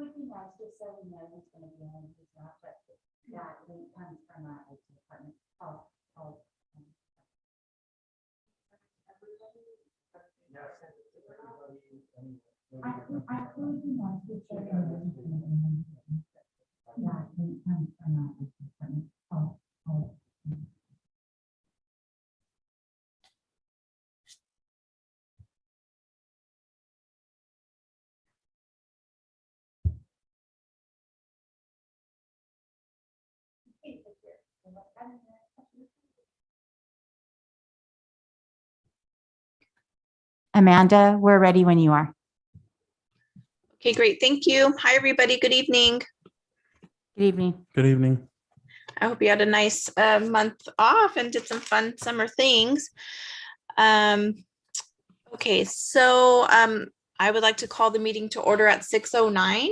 would be nice, just so we know who's going to be in, who's not, but that link comes from our IT department. I would be nice, just so we know who's going to be in. That link comes from our IT department. Amanda, we're ready when you are. Okay, great. Thank you. Hi, everybody. Good evening. Good evening. Good evening. I hope you had a nice month off and did some fun summer things. Okay, so I would like to call the meeting to order at 6:09.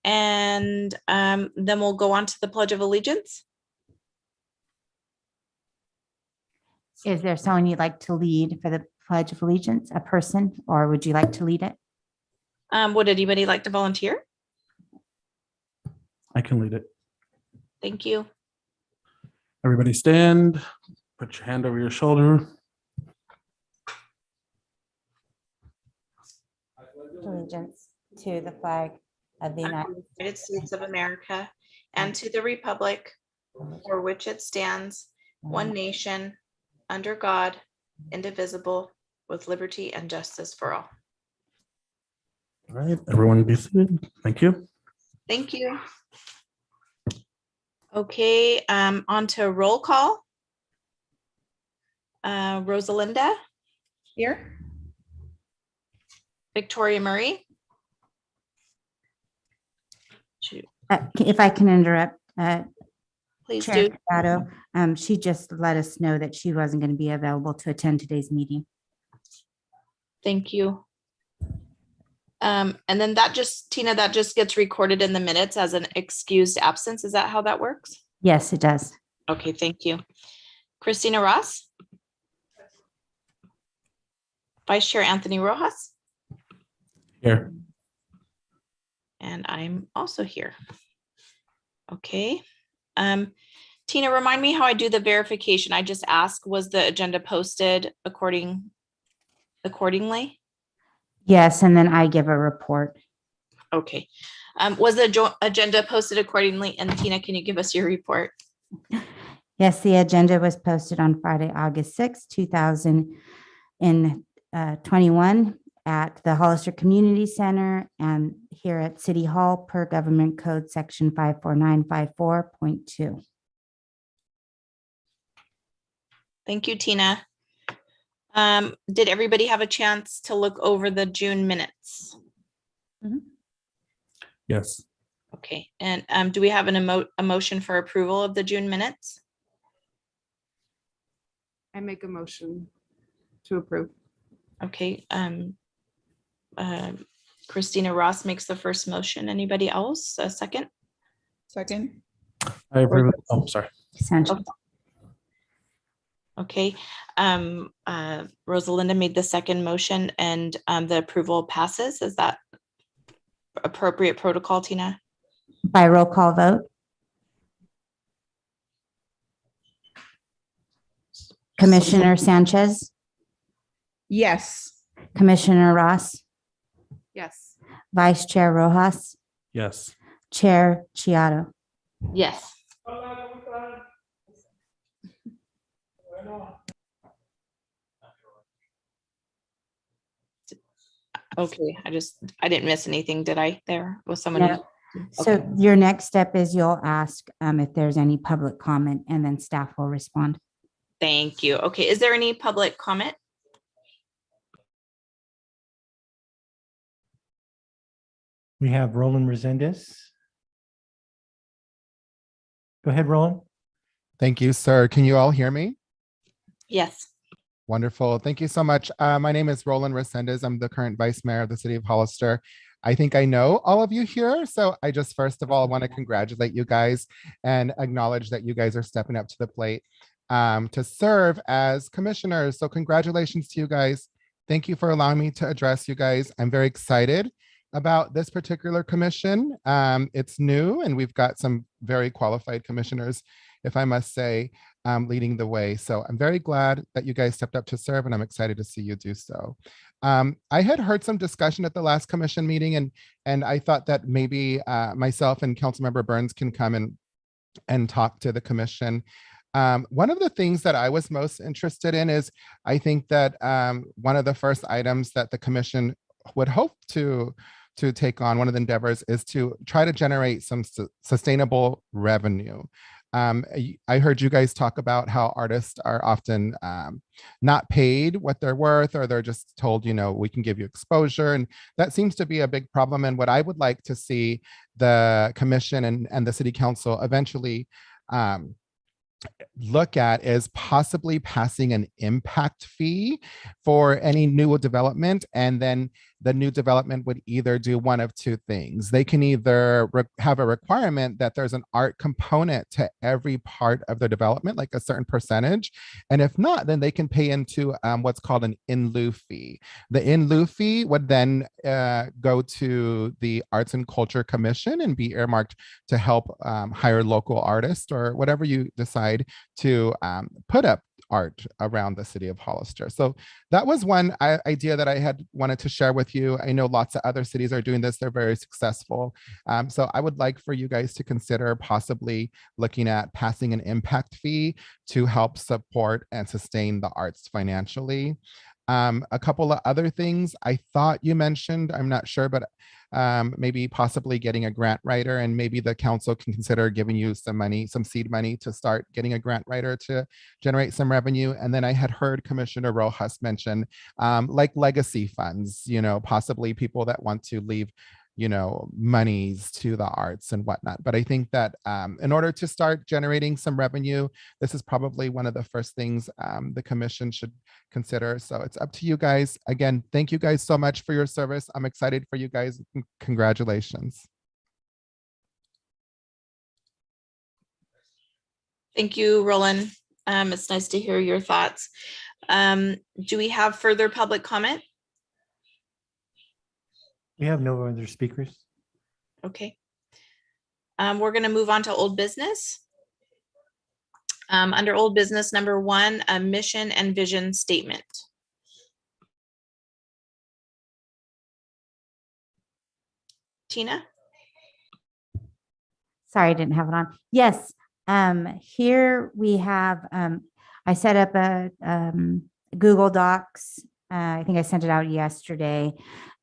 And then we'll go on to the Pledge of Allegiance. Is there someone you'd like to lead for the Pledge of Allegiance, a person, or would you like to lead it? Would anybody like to volunteer? I can lead it. Thank you. Everybody stand, put your hand over your shoulder. Allegiance to the flag of the United States of America and to the republic for which it stands, one nation, under God, indivisible, with liberty and justice for all. All right, everyone be seated. Thank you. Thank you. Okay, on to roll call. Rosalinda? Here. Victoria Murray? If I can interrupt, Please Chair do. Cotto, she just let us know that she wasn't going to be available to attend today's meeting. Thank you. And then that just, Tina, that just gets recorded in the minutes as an excused absence. Is that how that works? Yes, it does. Okay, thank you. Christina Ross? Vice Chair Anthony Rojas? Here. And I'm also here. Okay. Tina, remind me how I do the verification. I just ask, was the agenda posted accordingly? Yes, and then I give a report. Okay. Was the agenda posted accordingly? And Tina, can you give us your report? Yes, the agenda was posted on Friday, August 6, 2021 at the Hollister Community Center and here at City Hall per Government Code Section 54954.2. Thank you, Tina. Did everybody have a chance to look over the June minutes? Yes. Okay, and do we have a motion for approval of the June minutes? I make a motion to approve. Okay, Christina Ross makes the first motion. Anybody else? A second? Second. I approve it. Oh, sorry. Sanchez. Okay, Rosalinda made the second motion and the approval passes. Is that appropriate protocol, Tina? By roll call vote. Commissioner Sanchez, Yes. Commissioner Ross, Yes. Vice Chair Rojas, Yes. Chair Chiato. Yes. Okay, I didn't miss anything, did I? There was someone. No. So your next step is you'll ask if there's any public comment and then staff will respond. Thank you. Okay, is there any public comment? We have Roland Resendez. Go ahead, Roland. Thank you, sir. Can you all hear me? Yes. Wonderful. Thank you so much. My name is Roland Resendez. I'm the current vice mayor of the city of Hollister. I think I know all of you here. So I just, first of all, want to congratulate you guys and acknowledge that you guys are stepping up to the plate to serve as commissioners. So congratulations to you guys. Thank you for allowing me to address you guys. I'm very excited about this particular commission. It's new and we've got some very qualified commissioners, if I must say, leading the way. So I'm very glad that you guys stepped up to serve and I'm excited to see you do so. I had heard some discussion at the last commission meeting and I thought that maybe myself and Councilmember Burns can come and talk to the commission. One of the things that I was most interested in is I think that one of the first items that the commission would hope to take on, one of the endeavors, is to try to generate some sustainable revenue. I heard you guys talk about how artists are often not paid what they're worth, or they're just told, you know, we can give you exposure. And that seems to be a big problem. And what I would like to see the commission and the city council eventually look at is possibly passing an impact fee for any new development. And then the new development would either do one of two things. They can either have a requirement that there's an art component to every part of the development, like a certain percentage. And if not, then they can pay into what's called an in lieu fee. The in lieu fee would then go to the Arts and Culture Commission and be earmarked to help hire local artists or whatever you decide to put up art around the city of Hollister. So that was one idea that I had wanted to share with you. I know lots of other cities are doing this. They're very successful. So I would like for you guys to consider possibly looking at passing an impact fee to help support and sustain the arts financially. A couple of other things I thought you mentioned, I'm not sure, but maybe possibly getting a grant writer, and maybe the council can consider giving you some money, some seed money to start getting a grant writer to generate some revenue. And then I had heard Commissioner Rojas mention like legacy funds, you know, possibly people that want to leave, you know, monies to the arts and whatnot. But I think that in order to start generating some revenue, this is probably one of the first things the commission should consider. So it's up to you guys. Again, thank you guys so much for your service. I'm excited for you guys. Congratulations. Thank you, Roland. It's nice to hear your thoughts. Do we have further public comment? We have no other speakers. Okay. We're going to move on to old business. Under old business number 1, a mission and vision statement. Tina? Sorry, I didn't have it on. Yes, here we have, I set up a Google Docs. I think I sent it out yesterday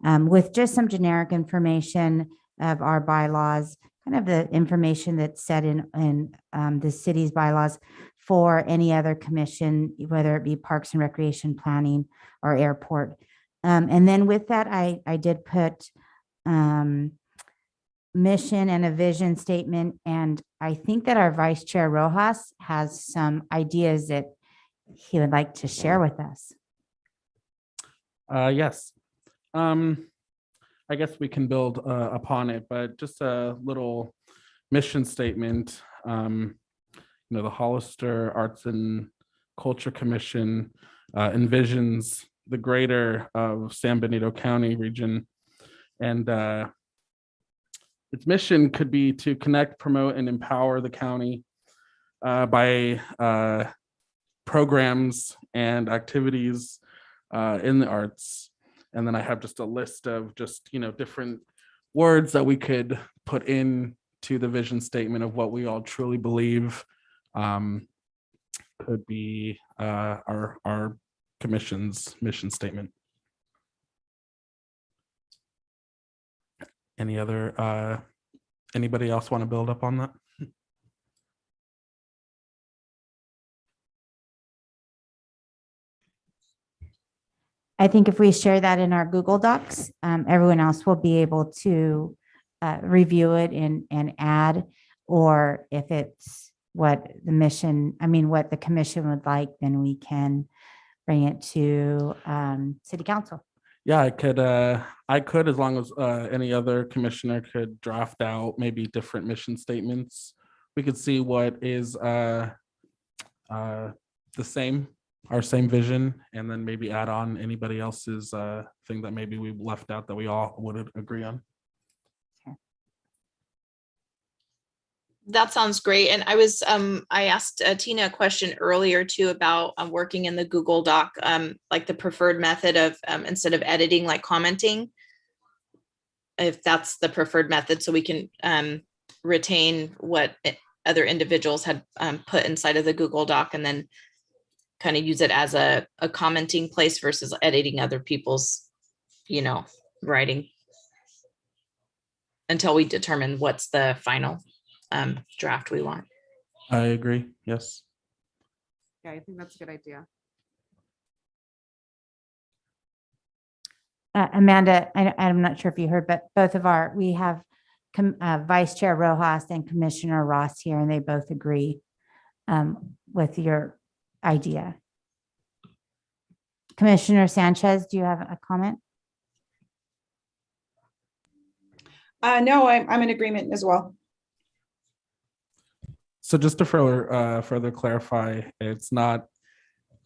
with just some generic information of our bylaws, kind of the information that's set in the city's bylaws for any other commission, whether it be Parks and Recreation, Planning, or Airport. And then with that, I did put mission and a vision statement. And I think that our Vice Chair Rojas has some ideas that he would like to share with us. Yes. I guess we can build upon it, but just a little mission statement. You know, the Hollister Arts and Culture Commission envisions the greater of San Benito County region, and its mission could be to connect, promote, and empower the county by programs and activities in the arts. And then I have just a list of just, you know, different words that we could put in to the vision statement of what we all truly believe could be our commission's mission statement. Any other, anybody else want to build up on that? I think if we share that in our Google Docs, everyone else will be able to review it and add, or if it's what the mission, what the commission would like, then we can bring it to city council. Yeah, I could, as long as any other commissioner could draft out maybe different mission statements. We could see what is the same our same vision, and then maybe add on anybody else's thing that maybe we left out that we all would agree on. That sounds great. And I asked Tina a question earlier too about working in the Google Doc, like the preferred method of instead of editing, like commenting. If that's the preferred method, so we can retain what other individuals had put inside of the Google Doc and then kind of use it as a commenting place versus editing other people's, writing until we determine what's the final draft we want. I agree. Yes. Yeah, I think that's a good idea. Amanda, I'm not sure if you heard, but we have Vice Chair Rojas and Commissioner Ross here, and they both agree with your idea. Commissioner Sanchez, do you have a comment? No, I'm in agreement as well. So just to further clarify, it's not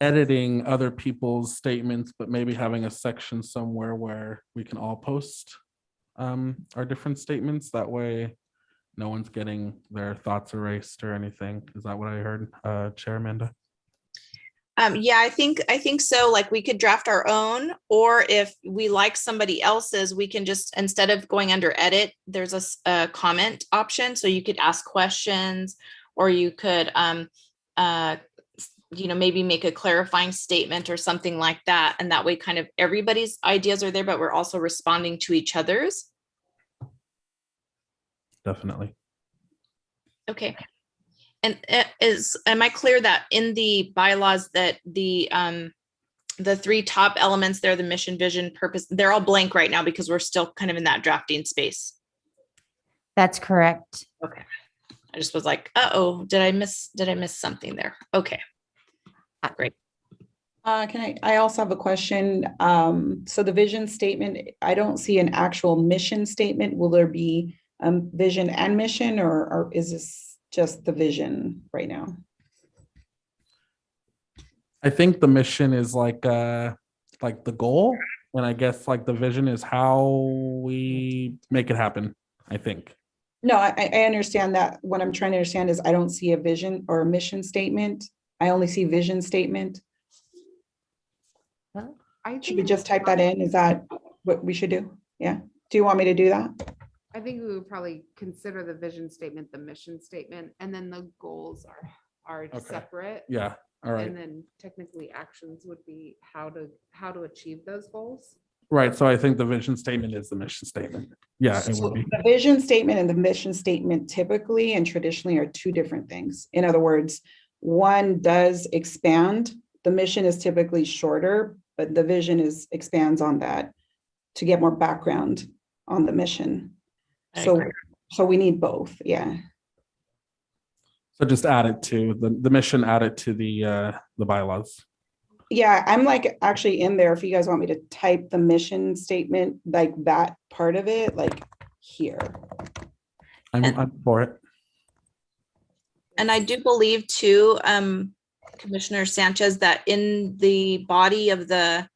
editing other people's statements, but maybe having a section somewhere where we can all post our different statements. That way, no one's getting their thoughts erased or anything. Is that what I heard, Chair Amanda? Yeah, I think so. Like we could draft our own, or if we like somebody else's, we can just, instead of going under edit, there's a comment option. So you could ask questions, or you could, maybe make a clarifying statement or something like that. And that way kind of everybody's ideas are there, but we're also responding to each other's. Definitely. Okay. And am I clear that in the bylaws that the three top elements there, the mission, vision, purpose, they're all blank right now because we're still kind of in that drafting space? That's correct. Okay. I just was like, uh-oh, did I miss something there? Okay. Great. I also have a question. So the vision statement, I don't see an actual mission statement. Will there be vision and mission, or is this just the vision right now? I think the mission is like the goal, and I guess like the vision is how we make it happen, I think. No, I understand that. What I'm trying to understand is I don't see a vision or a mission statement. I only see vision statement. Should we just type that in? Is that what we should do? Yeah. Do you want me to do that? I think we would probably consider the vision statement, the mission statement, and then the goals are Okay. separate. Yeah. All right. And then technically actions would be how to achieve those goals. Right. So I think the vision statement is the mission statement. Yeah, it So would be. the vision statement and the mission statement typically and traditionally are two different things. In other words, one does expand. The mission is typically shorter, but the vision expands on that to get more background on the mission. I So, agree. so we need both. Yeah. So just add it to the mission, add it to the bylaws. Yeah, I'm like actually in there. If you guys want me to type the mission statement, like that part of it, like here. I'm for it. And I do believe too, Commissioner Sanchez, that in the body of the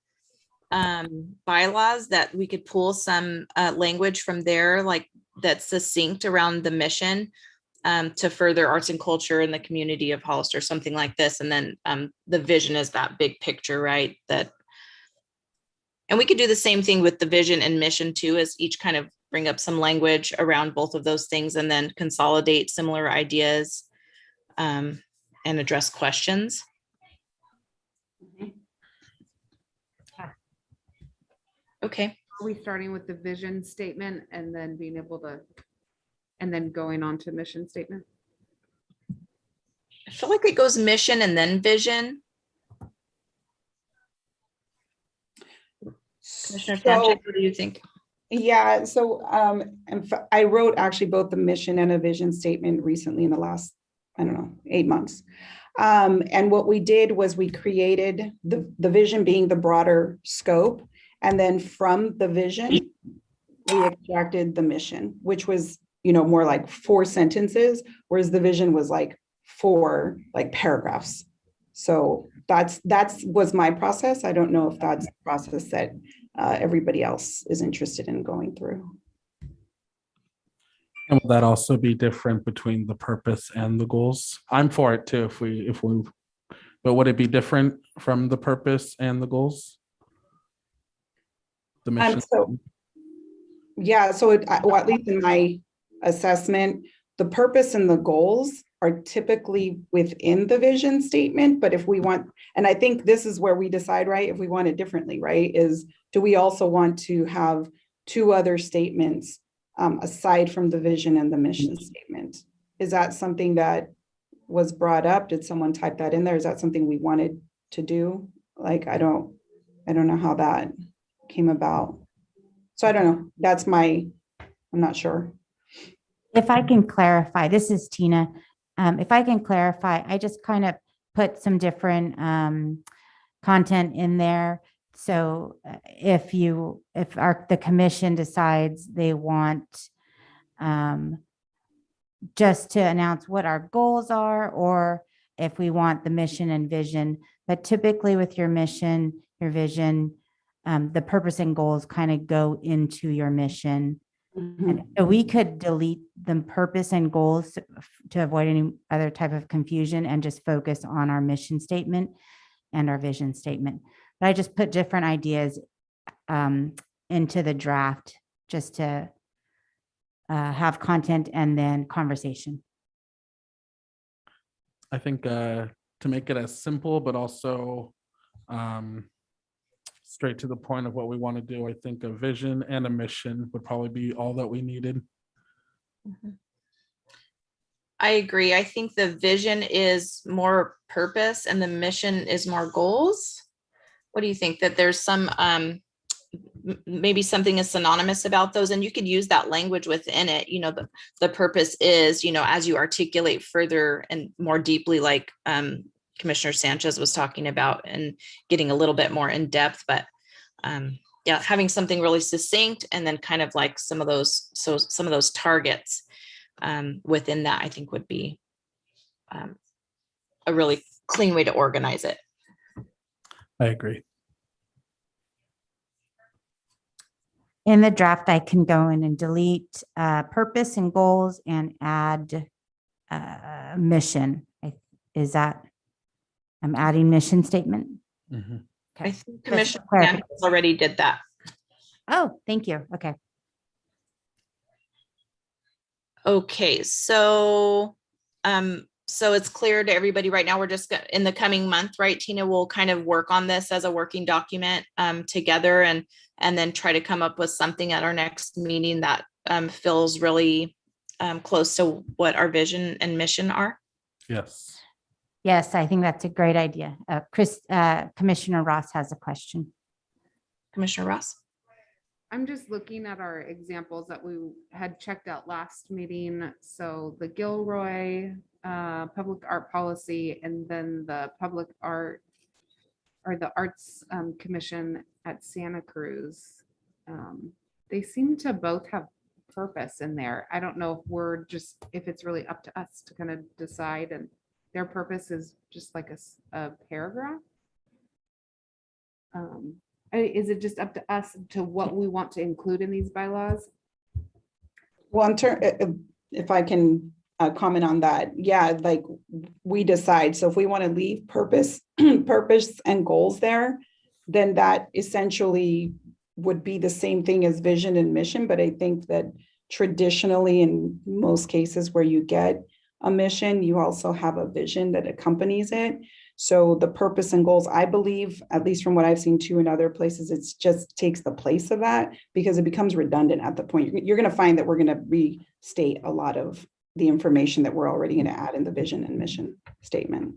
bylaws that we could pull some language from there, like that's succinct around the mission to further arts and culture in the community of Hollister, something like this. And then the vision is that big picture, right? And we could do the same thing with the vision and mission too, as each kind of bring up some language around both of those things and then consolidate similar ideas and address questions. Okay. Are we starting with the vision statement and then being able to, and then going on to mission statement? I feel like it goes mission and then vision. Commissioner Sanchez, what do you think? Yeah, so I wrote actually both the mission and a vision statement recently in the last, 8 months. And what we did was we created the vision being the broader scope. And then from the vision, we extracted the mission, which was, more like 4 sentences, whereas the vision was like 4 paragraphs. So that's was my process. I don't know if that's the process that everybody else is interested in going through. And will that also be different between the purpose and the goals? I'm for it too, but would it be different from the purpose and the goals? The mission. So yeah, so well, at least in my assessment, the purpose and the goals are typically within the vision statement. But if we want, and I think this is where we decide, right? If we want it differently, right? Is do we also want to have two other statements aside from the vision and the mission statement? Is that something that was brought up? Did someone type that in there? Is that something we wanted to do? Like, I don't know how that came about. So I don't know. I'm not sure. If I can clarify, this is Tina. If I can clarify, I just kind of put some different content in there. So if the commission decides they want just to announce what our goals are, or if we want the mission and vision, but typically with your mission, your vision, the purpose and goals kind of go into your mission. And so we could delete the purpose and goals to avoid any other type of confusion and just focus on our mission statement and our vision statement. But I just put different ideas into the draft just to have content and then conversation. I think to make it as simple, but also straight to the point of what we want to do, I think a vision and a mission would probably be all that we needed. I agree. I think the vision is more purpose and the mission is more goals. What do you think? That there's some maybe something is synonymous about those, and you could use that language within it. You know, the purpose is, you know, as you articulate further and more deeply, like Commissioner Sanchez was talking about, and getting a little bit more in depth, but yeah, having something really succinct and then kind of like some of those targets within that, I think would be a really clean way to organize it. I agree. In the draft, I can go in and delete purpose and goals and add mission. I'm adding mission statement. Mhm. I think Commissioner clarification. Sanchez already did that. Oh, thank you. Okay. Okay, so it's clear to everybody right now. We're just in the coming month, right? Tina will kind of work on this as a working document together, and then try to come up with something at our next meeting that feels really close to what our vision and mission are. Yes. Yes, I think that's a great idea. Commissioner Ross has a question. Commissioner Ross? I'm just looking at our examples that we had checked out last meeting. So the Gilroy public art policy, and then the public art or the Arts Commission at Santa Cruz. They seem to both have purpose in there. I don't know if it's really up to us to kind of decide, and their purpose is just like a paragraph. Is it just up to us to what we want to include in these bylaws? Well, if I can comment on that, yeah, like we decide. So if we want to leave purpose and goals there, then that essentially would be the same thing as vision and mission. But I think that traditionally, in most cases where you get a mission, you also have a vision that accompanies it. So the purpose and goals, I believe, at least from what I've seen too in other places, it just takes the place of that because it becomes redundant at the point. You're going to find that we're going to restate a lot of the information that we're already going to add in the vision and mission statement.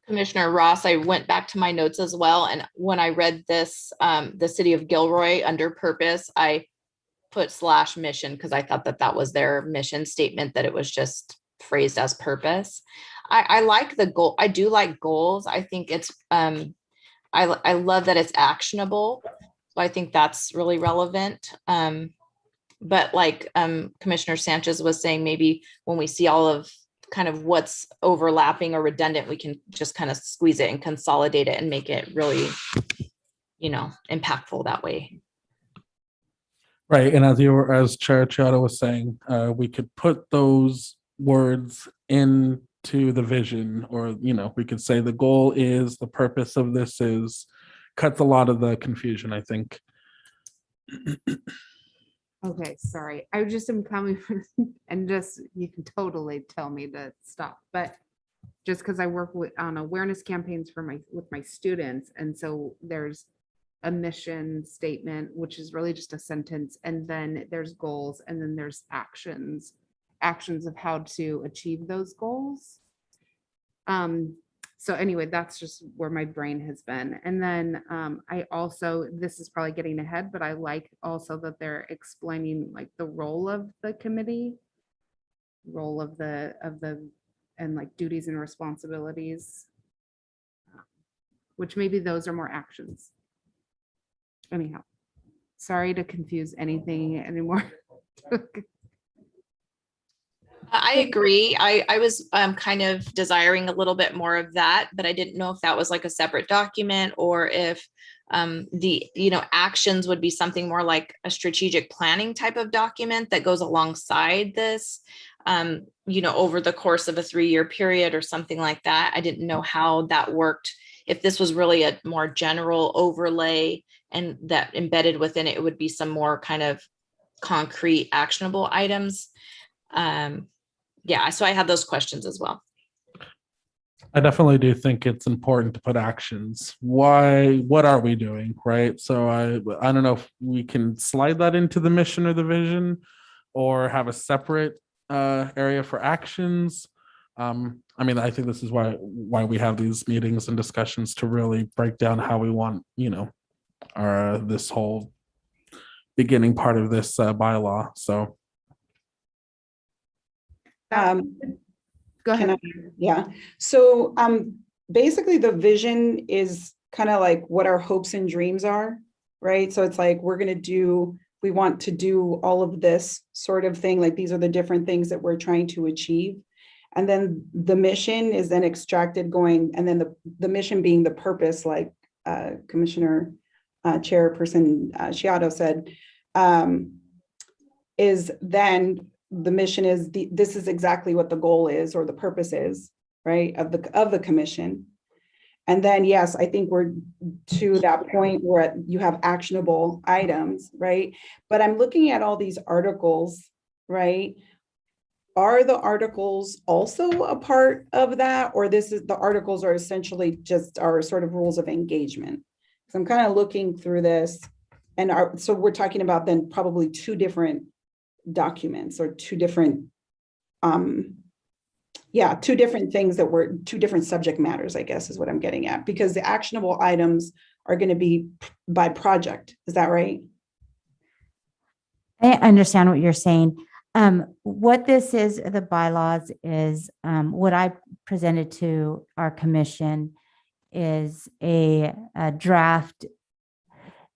Commissioner Ross, I went back to my notes as well. And when I read this, the city of Gilroy under purpose, I put /mission because I thought that was their mission statement, that it was just phrased as purpose. I like the goal. I do like goals. I think it's, I love that it's actionable. So I think that's really relevant. But like Commissioner Sanchez was saying, maybe when we see all of kind of what's overlapping or redundant, we can just kind of squeeze it and consolidate it and make it really, impactful that way. Right, and as Chair Chiara was saying, we could put those words into the vision, or we could say the goal is, the purpose of this is, cuts a lot of the confusion, I think. Okay, sorry. I just am coming from, and just, you can totally tell me to stop, but just because I work on awareness campaigns with my students, and so there's a mission statement, which is really just a sentence, and then there's goals, and then there's actions of how to achieve those goals. So anyway, that's just where my brain has been. And then I also, this is probably getting ahead, but I like also that they're explaining like the role of the committee, role of the and like duties and responsibilities, which maybe those are more actions. Anyhow, sorry to confuse anything anymore. I agree. I was kind of desiring a little bit more of that, but I didn't know if that was like a separate document, or if the actions would be something more like a strategic planning type of document that goes alongside this, over the course of a 3-year period or something like that. I didn't know how that worked. If this was really a more general overlay, and that embedded within it would be some more kind of concrete actionable items. Yeah, so I had those questions as well. I definitely do think it's important to put actions. Why? What are we doing, right? So I don't know if we can slide that into the mission or the vision, or have a separate area for actions. I mean, I think this is why we have these meetings and discussions, to really break down how we want, our this whole beginning part of this bylaw. So Go Can ahead. Yeah, so basically the vision is kind of like what our hopes and dreams are, right? So it's like, we want to do all of this sort of thing, like these are the different things that we're trying to achieve. And then the mission is then extracted going, and then the mission being the purpose, like Commissioner Chairperson Chiado said, is then the mission is this is exactly what the goal is, or the purpose is, right, of the commission. And then, yes, I think we're to that point where you have actionable items, right? But I'm looking at all these articles, right? Are the articles also a part of that, or the articles are essentially just our sort of rules of engagement? So I'm kind of looking through this, and so we're talking about then probably two different documents, or two different things that were two different subject matters, I guess is what I'm getting at, because the actionable items are going to be by project. Is that right? I understand what you're saying. What this is, the bylaws is, what I presented to our commission is a draft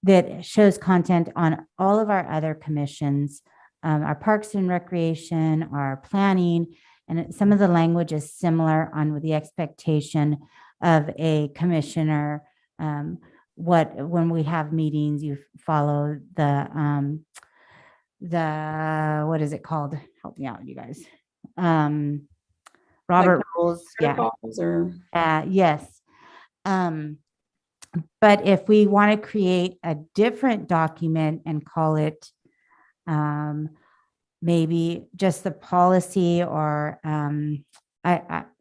that shows content on all of our other commissions, our Parks and Recreation, our planning, and some of the language is similar on with the expectation of a commissioner. When we have meetings, you follow the what is it called? Help me out, you guys. Robert rules. Yeah. Protocols or Yes. But if we want to create a different document and call it maybe just the policy, or I'm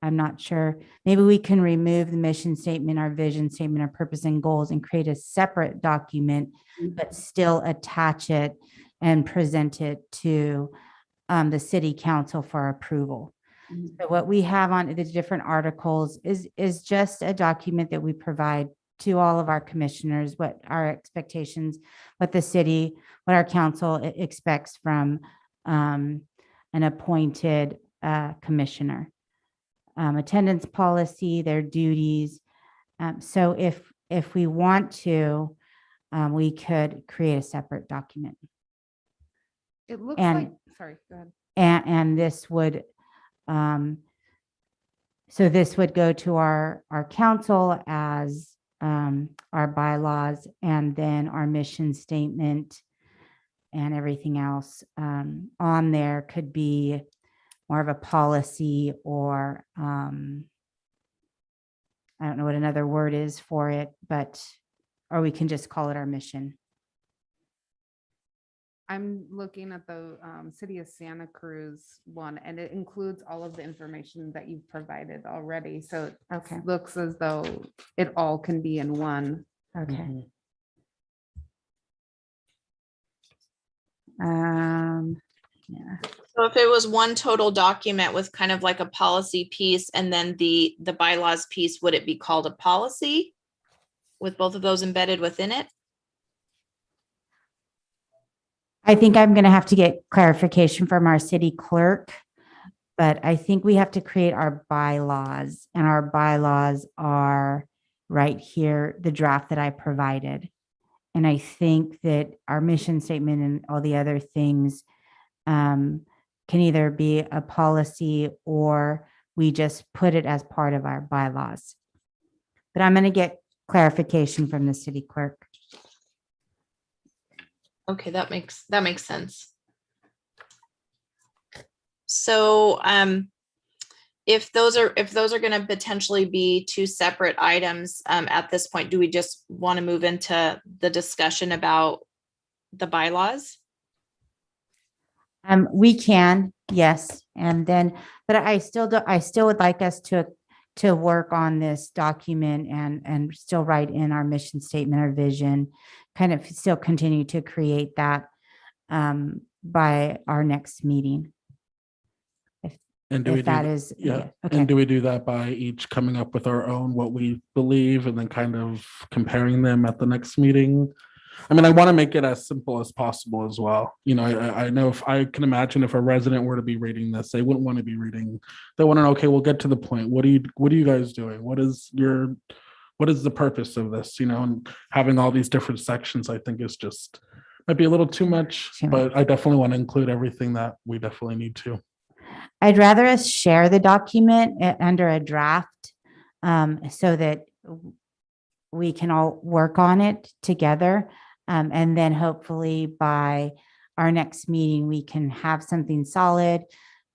not sure. Maybe we can remove the mission statement, our vision statement, our purpose and goals, and create a separate document, but still attach it and present it to the city council for approval. So what we have on the different articles is just a document that we provide to all of our commissioners, what our expectations, what the city, what our council expects from an appointed commissioner. Attendance policy, their duties. So if we want to, we could create a separate document. It looks And- like, sorry, go ahead. And this would So this would go to our council as our bylaws, and then our mission statement and everything else on there could be more of a policy, or I don't know what another word is for it, but, or we can just call it our mission. I'm looking at the City of Santa Cruz one, and it includes all of the information that you've provided already. So it Okay. looks as though it all can be in one. Okay. Yeah. So if it was one total document with kind of like a policy piece and then the bylaws piece, would it be called a policy? With both of those embedded within it? I think I'm going to have to get clarification from our city clerk, but I think we have to create our bylaws, and our bylaws are right here, the draft that I provided. And I think that our mission statement and all the other things can either be a policy, or we just put it as part of our bylaws. But I'm going to get clarification from the city clerk. Okay, that makes sense. So if those are going to potentially be two separate items at this point, do we just want to move into the discussion about the bylaws? We can, yes, and then, but I still would like us to work on this document and still write in our mission statement, our vision, kind of still continue to create that by our next meeting. And do we If do, that is, yeah, okay. and do we do that by each coming up with our own, what we believe, and then kind of comparing them at the next meeting? I mean, I want to make it as simple as possible as well. You know, I know, if I can imagine if a resident were to be reading this, they wouldn't want to be reading. They want to know, okay, we'll get to the point. What are you guys doing? What is the purpose of this? You know, and having all these different sections, I think is just might be a little too much, Too much. but I definitely want to include everything that we definitely need to. I'd rather us share the document under a draft so that we can all work on it together. And then hopefully by our next meeting, we can have something solid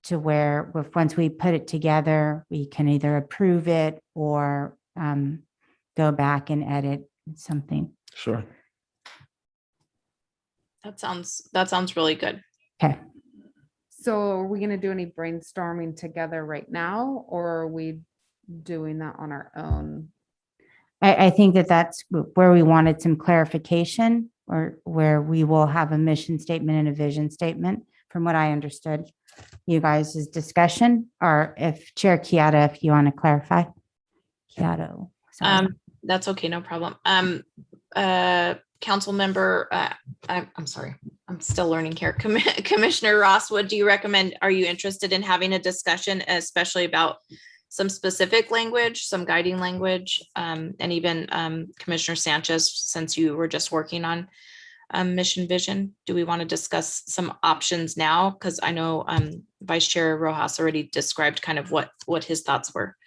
to where once we put it together, we can either approve it or go back and edit something. Sure. That sounds really good. Okay. So are we gonna do any brainstorming together right now, or are we doing that on our own? I think that's where we wanted some clarification, or where we will have a mission statement and a vision statement, from what I understood you guys' discussion, or if Chair Kiata, if you want to clarify. Kiato. sorry. That's okay, no problem. Council member, I'm sorry, I'm still learning here. Commissioner Ross, what do you recommend? Are you interested in having a discussion, especially about some specific language, some guiding language, and even Commissioner Sanchez, since you were just working on mission vision? Do we want to discuss some options now? Because I know Vice Chair Rojas already described kind of what his thoughts were.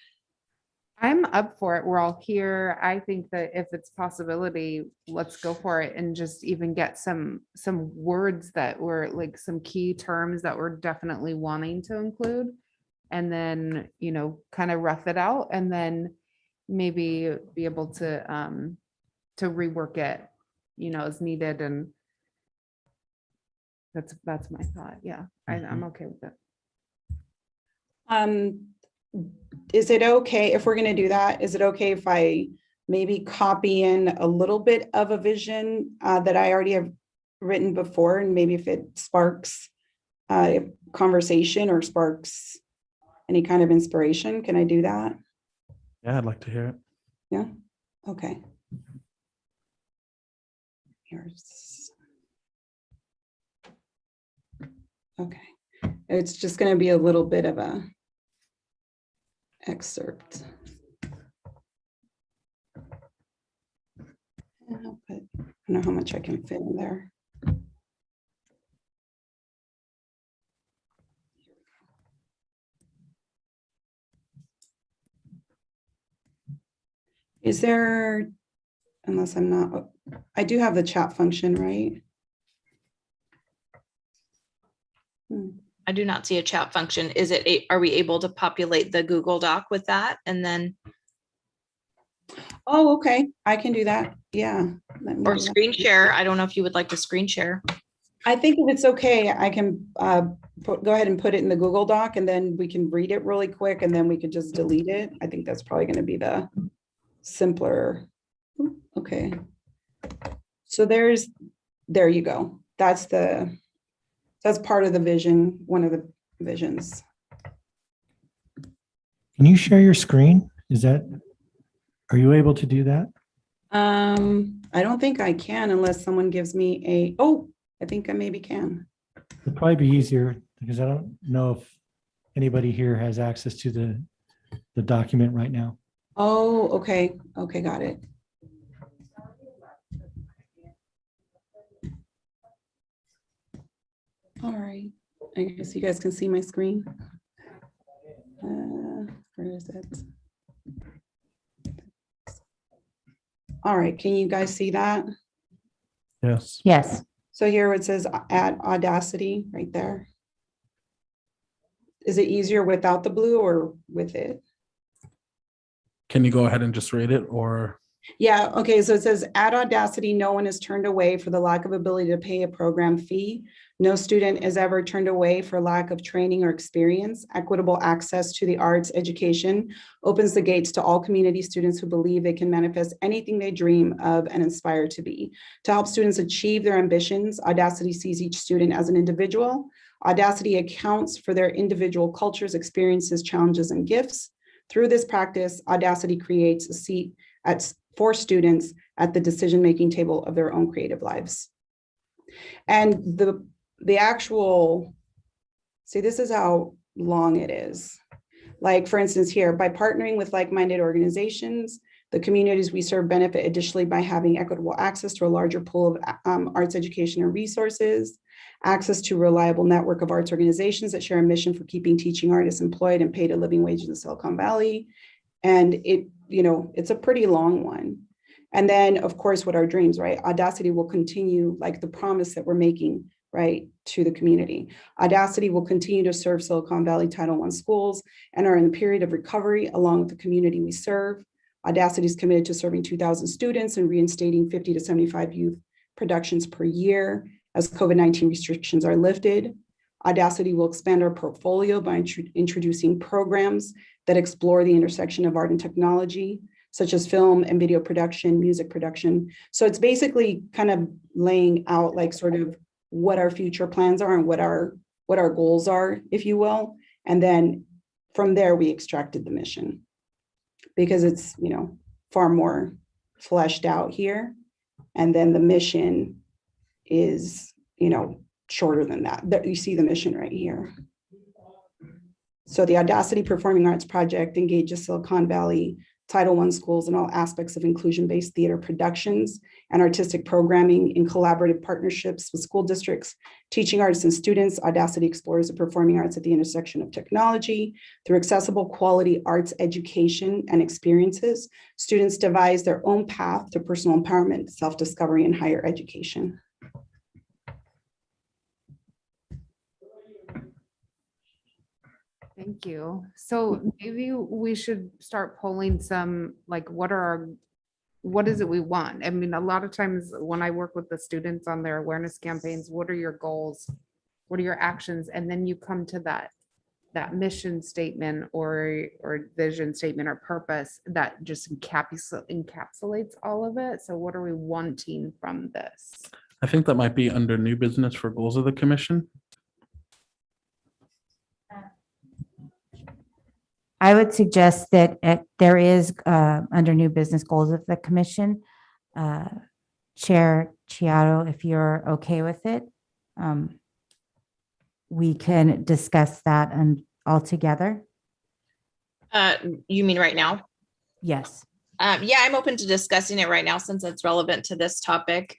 I'm up for it. We're all here. I think that if it's possibility, let's go for it and just even get some words that were like some key terms that we're definitely wanting to include. And then, you know, kind of rough it out and then maybe be able to rework it, you know, as needed. And that's my thought. Yeah, I'm okay with it. Is it okay if we're going to do that? Is it okay if I maybe copy in a little bit of a vision that I already have written before, and maybe if it sparks conversation or sparks any kind of inspiration, can I do that? Yeah, I'd like to hear it. Yeah. Okay. Here's. Okay. It's just going to be a little bit of a excerpt. I don't know how much I can fit in there. Is there, unless I'm not, I do have the chat function, right? I do not see a chat function. Is it, are we able to populate the Google Doc with that? And then, Oh, okay, I can do that. Yeah. let me or do that. screen share? I don't know if you would like to screen share. I think if it's okay, I can go ahead and put it in the Google Doc and then we can read it really quick and then we could just delete it. I think that's probably going to be the simpler. Okay. So there you go. That's part of the vision, one of the visions. Can you share your screen? Are you able to do that? I don't think I can unless someone gives me oh, I think I maybe can. It'd probably be easier because I don't know if anybody here has access to the document right now. Oh, okay. Okay, got it. All right. I guess you guys can see my screen. Where is it? All right, can you guys see that? Yes. Yes. So here it says add Audacity right there. Is it easier without the blue or with it? Can you go ahead and just read it or? Yeah, okay, so it says add Audacity, no one is turned away for the lack of ability to pay a program fee. No student is ever turned away for lack of training or experience. Equitable access to the arts education opens the gates to all community students who believe they can manifest anything they dream of and inspire to be. To help students achieve their ambitions, Audacity sees each student as an individual. Audacity accounts for their individual cultures, experiences, challenges, and gifts. Through this practice, Audacity creates a seat for students at the decision-making table of their own creative lives. And the actual, see, this is how long it is. Like, for instance, here, by partnering with like-minded organizations, the communities we serve benefit additionally by having equitable access to a larger pool of arts education and resources, access to a reliable network of arts organizations that share a mission for keeping teaching artists employed and paid a living wage in the Silicon Valley. And it's a pretty long one. And then, of course, what our dreams, right? Audacity will continue, like the promise that we're making, right, to the community. Audacity will continue to serve Silicon Valley Title I schools and are in a period of recovery along with the community we serve. Audacity is committed to serving 2,000 students and reinstating 50 to 75 youth productions per year as COVID-19 restrictions are lifted. Audacity will expand our portfolio by introducing programs that explore the intersection of art and technology, such as film and video production, music production. So it's basically kind of laying out like sort of what our future plans are and what our goals are, if you will. And then from there, we extracted the mission because it's, far more fleshed out here. And then the mission is, shorter than that. You see the mission right here. So the Audacity Performing Arts Project engages Silicon Valley Title I schools in all aspects of inclusion-based theater productions and artistic programming in collaborative partnerships with school districts, teaching artists and students. Audacity explores the performing arts at the intersection of technology. Through accessible quality arts education and experiences, students devise their own path to personal empowerment, self-discovery, and higher education. Thank you. So maybe we should start polling some, like, what is it we want? I mean, a lot of times when I work with the students on their awareness campaigns, what are your goals? What are your actions? And then you come to that mission statement or vision statement or purpose that just encapsulates all of it. So what are we wanting from this? I think that might be under new business for goals of the commission. I would suggest that there is under new business goals of the commission, Chair Chiaro, if you're okay with it, we can discuss that and all together. You mean right now? Yes. Yeah, I'm open to discussing it right now since it's relevant to this topic.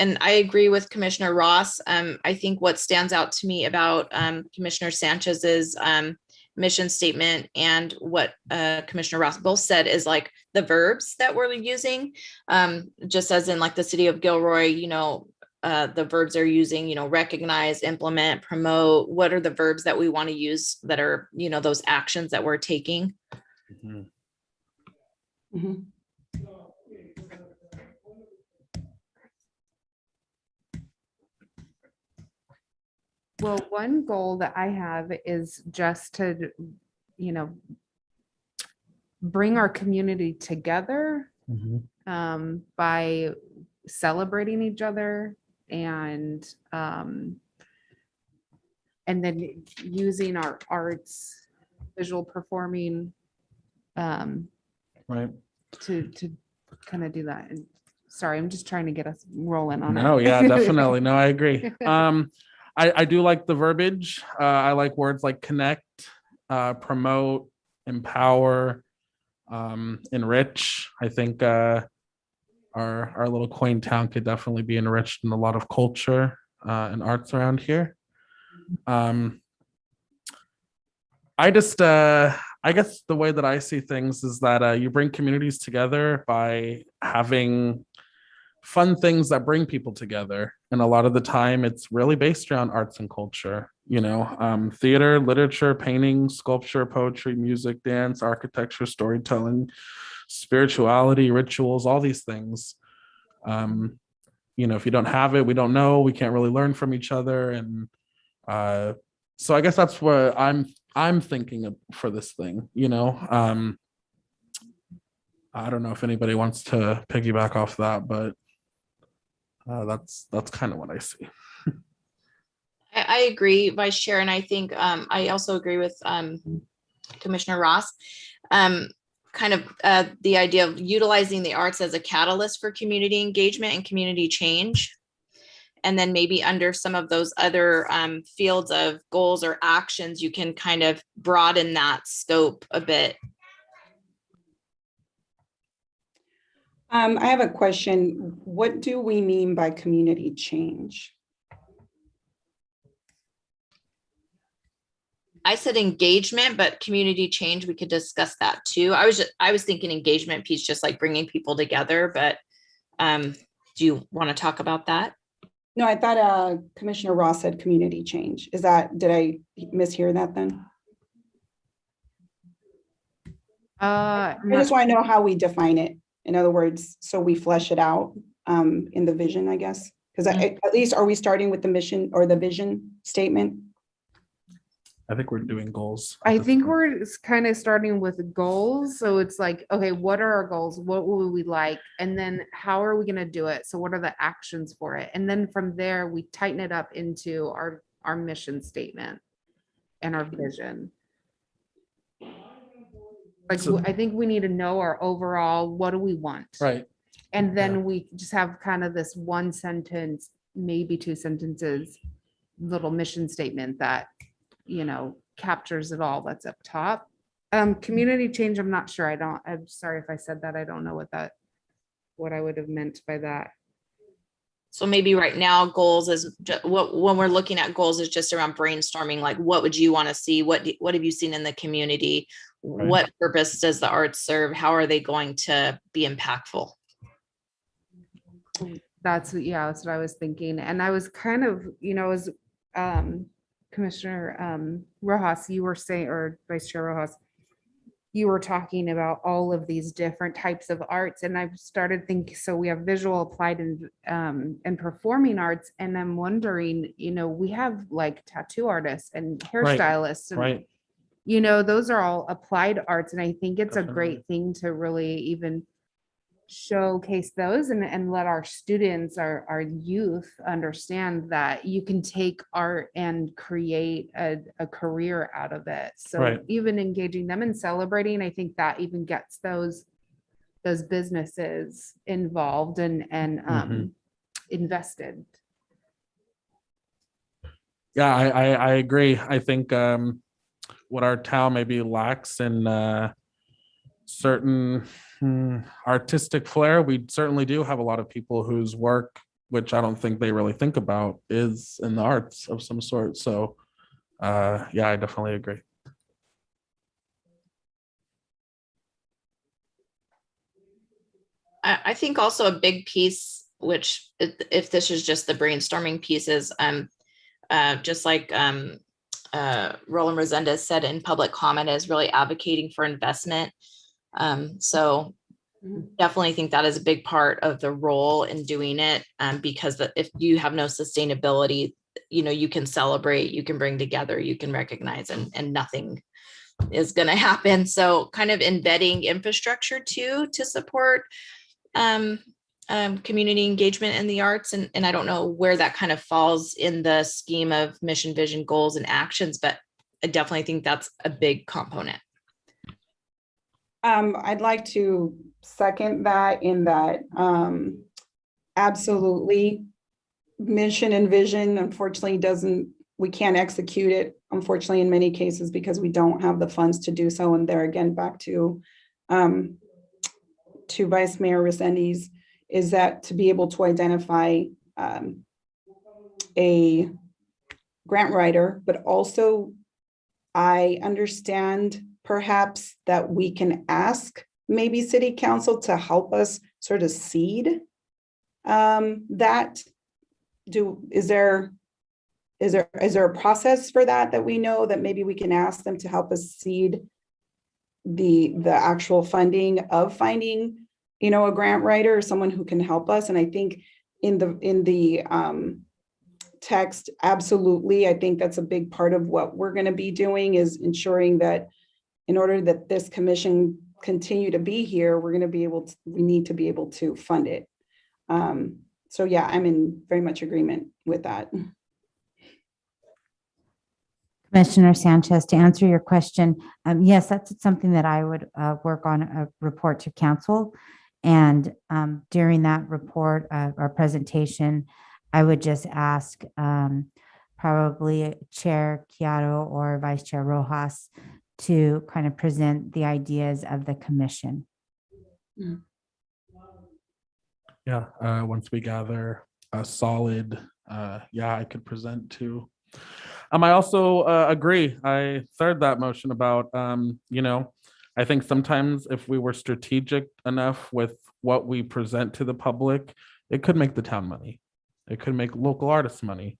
And I agree with Commissioner Ross. I think what stands out to me about Commissioner Sanchez's mission statement and what Commissioner Ross both said is like the verbs that we're using. Just as in like the city of Gilroy, the verbs they're using, recognize, implement, promote. What are the verbs that we want to use that are, those actions that we're taking? Mhm. Mhm. Well, one goal that I have is just to, bring our community together Mhm. by celebrating each other and then using our arts, visual performing Right. to kind of do that. And sorry, I'm just trying to get us rolling on it. No, yeah, definitely. No, I agree. I do like the verbiage. I like words like connect, promote, empower, enrich. I think our little quaint town could definitely be enriched in a lot of culture and arts around here. I just I guess the way that I see things is that you bring communities together by having fun things that bring people together. And a lot of the time it's really based around arts and culture, theater, literature, painting, sculpture, poetry, music, dance, architecture, storytelling, spirituality, rituals, all these things. If you don't have it, we don't know, we can't really learn from each other. And so I guess that's what I'm thinking of for this thing, I don't know if anybody wants to piggyback off that, but that's kind of what I see. I agree, Vice Chair, and I think I also agree with Commissioner Ross. Kind of the idea of utilizing the arts as a catalyst for community engagement and community change. And then maybe under some of those other fields of goals or actions, you can kind of broaden that scope a bit. I have a question. What do we mean by community change? I said engagement, but community change, we could discuss that too. I was thinking engagement piece, just like bringing people together, but do you want to talk about that? No, I thought Commissioner Ross said community change. Did I mishear that then? I just want to know how we define it. In other words, so we flesh it out in the vision, I guess. Because at least, are we starting with the mission or the vision statement? I think we're doing goals. I think we're kind of starting with goals. So it's like, okay, what are our goals? What would we like? And then how are we going to do it? So what are the actions for it? And then from there, we tighten it up into our mission statement and our vision. Like, I think we need to know our overall, what do we want? Right. And then we just have kind of this one sentence, maybe two sentences, little mission statement that, captures it all that's up top. Community change, I'm not sure. I'm sorry if I said that. I don't know what I would have meant by that. So maybe right now goals is when we're looking at goals is just around brainstorming, like what would you want to see? What have you seen in the community? Right. What purpose does the arts serve? How are they going to be impactful? That's what I was thinking. And I was kind of, as Commissioner Rojas, you were saying, or Vice Chair Rojas, you were talking about all of these different types of arts. And I've started thinking, so we have visual, applied, and performing arts. And I'm wondering, we have like tattoo artists and hairstylists. And, Right. those are all applied arts. And I think it's Definitely. a great thing to really even showcase those and let our students, our youth understand that you can take art and create a career out of it. So Right. even engaging them and celebrating, I think that even gets those businesses involved and invested. Yeah, I agree. I think what our town maybe lacks in certain artistic flair, we certainly do have a lot of people whose work, which I don't think they really think about, is in the arts of some sort. So yeah, I definitely agree. I think also a big piece, which if this is just the brainstorming pieces, just like Roland Resendez said in public comment, is really advocating for investment. So definitely think that is a big part of the role in doing it, because if you have no sustainability, you can celebrate, you can bring together, you can recognize, and nothing is going to happen. So kind of embedding infrastructure too, to support community engagement in the arts. And I don't know where that kind of falls in the scheme of mission, vision, goals, and actions, but I definitely think that's a big component. I'd like to second that in that, absolutely, mission and vision unfortunately we can't execute it, unfortunately, in many cases, because we don't have the funds to do so. And there again, back to Vice Mayor Resendiz, is that to be able to identify a grant writer, but also I understand perhaps that we can ask maybe city council to help us sort of seed that. Is there a process for that we know that maybe we can ask them to help us seed the actual funding of finding, a grant writer or someone who can help us? And I think in the text, absolutely, I think that's a big part of what we're going to be doing, is ensuring that in order that this commission continue to be here, we need to be able to fund it. So yeah, I'm in very much agreement with that. Commissioner Sanchez, to answer your question, yes, that's something that I would work on a report to council. And during that report or presentation, I would just ask probably Chair Chiaro or Vice Chair Rojas to kind of present the ideas of the commission. Yeah, once we gather a solid, I could present to. I also agree. I third that motion about, I think sometimes if we were strategic enough with what we present to the public, it could make the town money. It could make local artists money.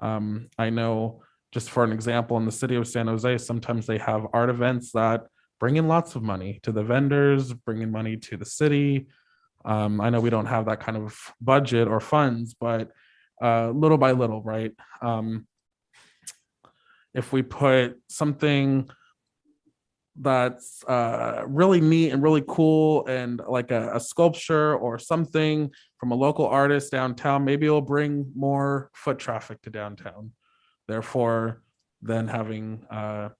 I know, just for an example, in the city of San Jose, sometimes they have art events that bring in lots of money to the vendors, bring in money to the city. I know we don't have that kind of budget or funds, but little by little, right? If we put something that's really neat and really cool, and like a sculpture or something from a local artist downtown, maybe it'll bring more foot traffic to downtown. Therefore, then having a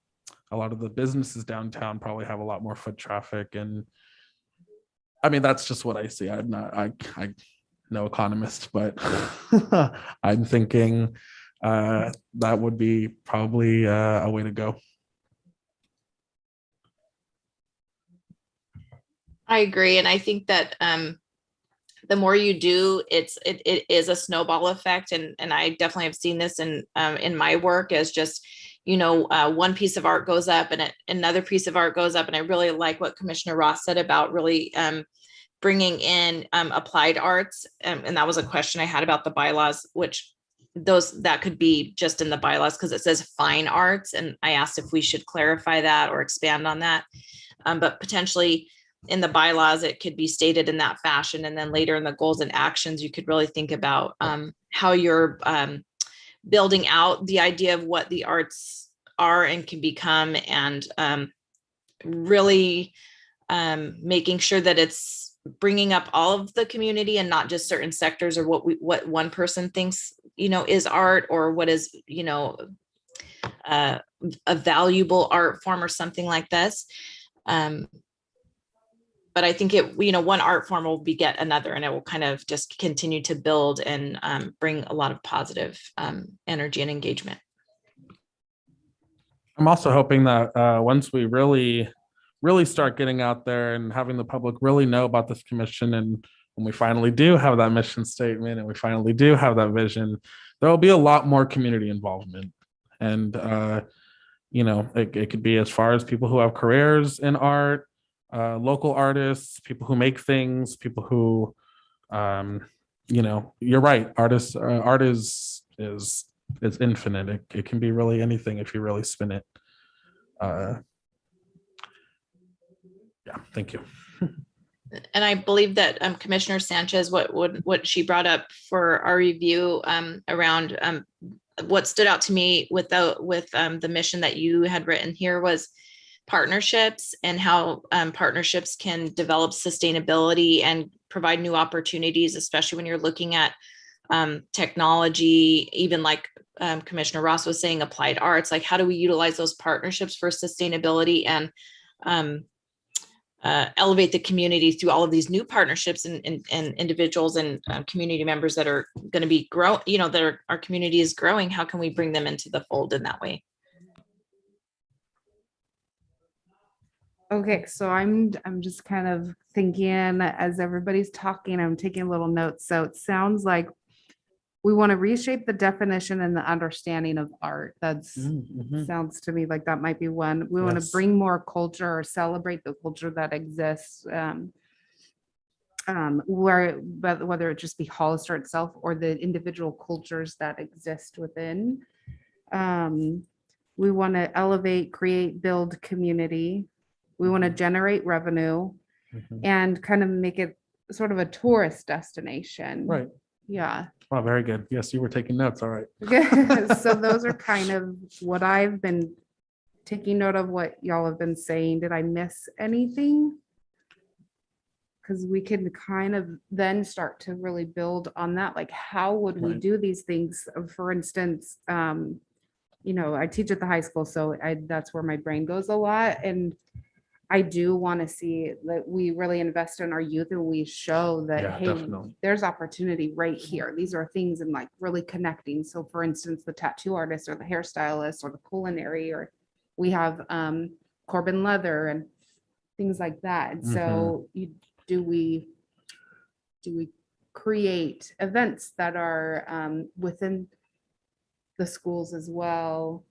lot of the businesses downtown probably have a lot more foot traffic. And I mean, that's just what I see. I'm no economist, but I'm thinking that would be probably a way to go. I agree. And I think that the more you do, it is a snowball effect. And I definitely have seen this in my work, as just, one piece of art goes up and another piece of art goes up. And I really like what Commissioner Ross said about really bringing in applied arts. And that was a question I had about the bylaws, which that could be just in the bylaws because it says fine arts. And I asked if we should clarify that or expand on that. But potentially in the bylaws, it could be stated in that fashion. And then later in the goals and actions, you could really think about how you're building out the idea of what the arts are and can become, and really making sure that it's bringing up all of the community and not just certain sectors, or what one person thinks, is art, or what is, a valuable art form or something like this. But I think one art form will beget another, and it will kind of just continue to build and bring a lot of positive energy and engagement. I'm also hoping that once we really start getting out there and having the public really know about this commission, and when we finally do have that mission statement and we finally do have that vision, there will be a lot more community involvement. And it could be as far as people who have careers in art, local artists, people who make things, people who, you're right. Art is infinite. It can be really anything if you really spin it. Yeah, thank you. And I believe that Commissioner Sanchez, what she brought up for our review around what stood out to me with the mission that you had written here was partnerships, and how partnerships can develop sustainability and provide new opportunities, especially when you're looking at technology, even like Commissioner Ross was saying, applied arts. Like, how do we utilize those partnerships for sustainability and elevate the community through all of these new partnerships and individuals and community members that are going to be our community is growing. How can we bring them into the fold in that way? Okay, so I'm just kind of thinking as everybody's talking, I'm taking little notes. So it sounds like we want to reshape the definition and the understanding of art. That's sounds to me like that might be one. We want to Yes. bring more culture or celebrate the culture that exists. Whether it just be Hollister itself or the individual cultures that exist within. We want to elevate, create, build community. We want to generate revenue and kind of make it sort of a tourist destination. Right. Yeah. Wow, very good. Yes, you were taking notes. All right. So those are kind of what I've been taking note of, what y'all have been saying. Did I miss anything? Because we can kind of then start to really build on that. Like, how would we Right. do these things? For instance, I teach at the high school, so that's where my brain goes a lot. And I do want to see that we really invest in our youth and we show that, Yeah, hey, definitely. there's opportunity right here. These are things and like really connecting. So for instance, the tattoo artist or the hairstylist or the culinary, or we have Corbin Leather and things like that. And so do we create events that are within the schools as well?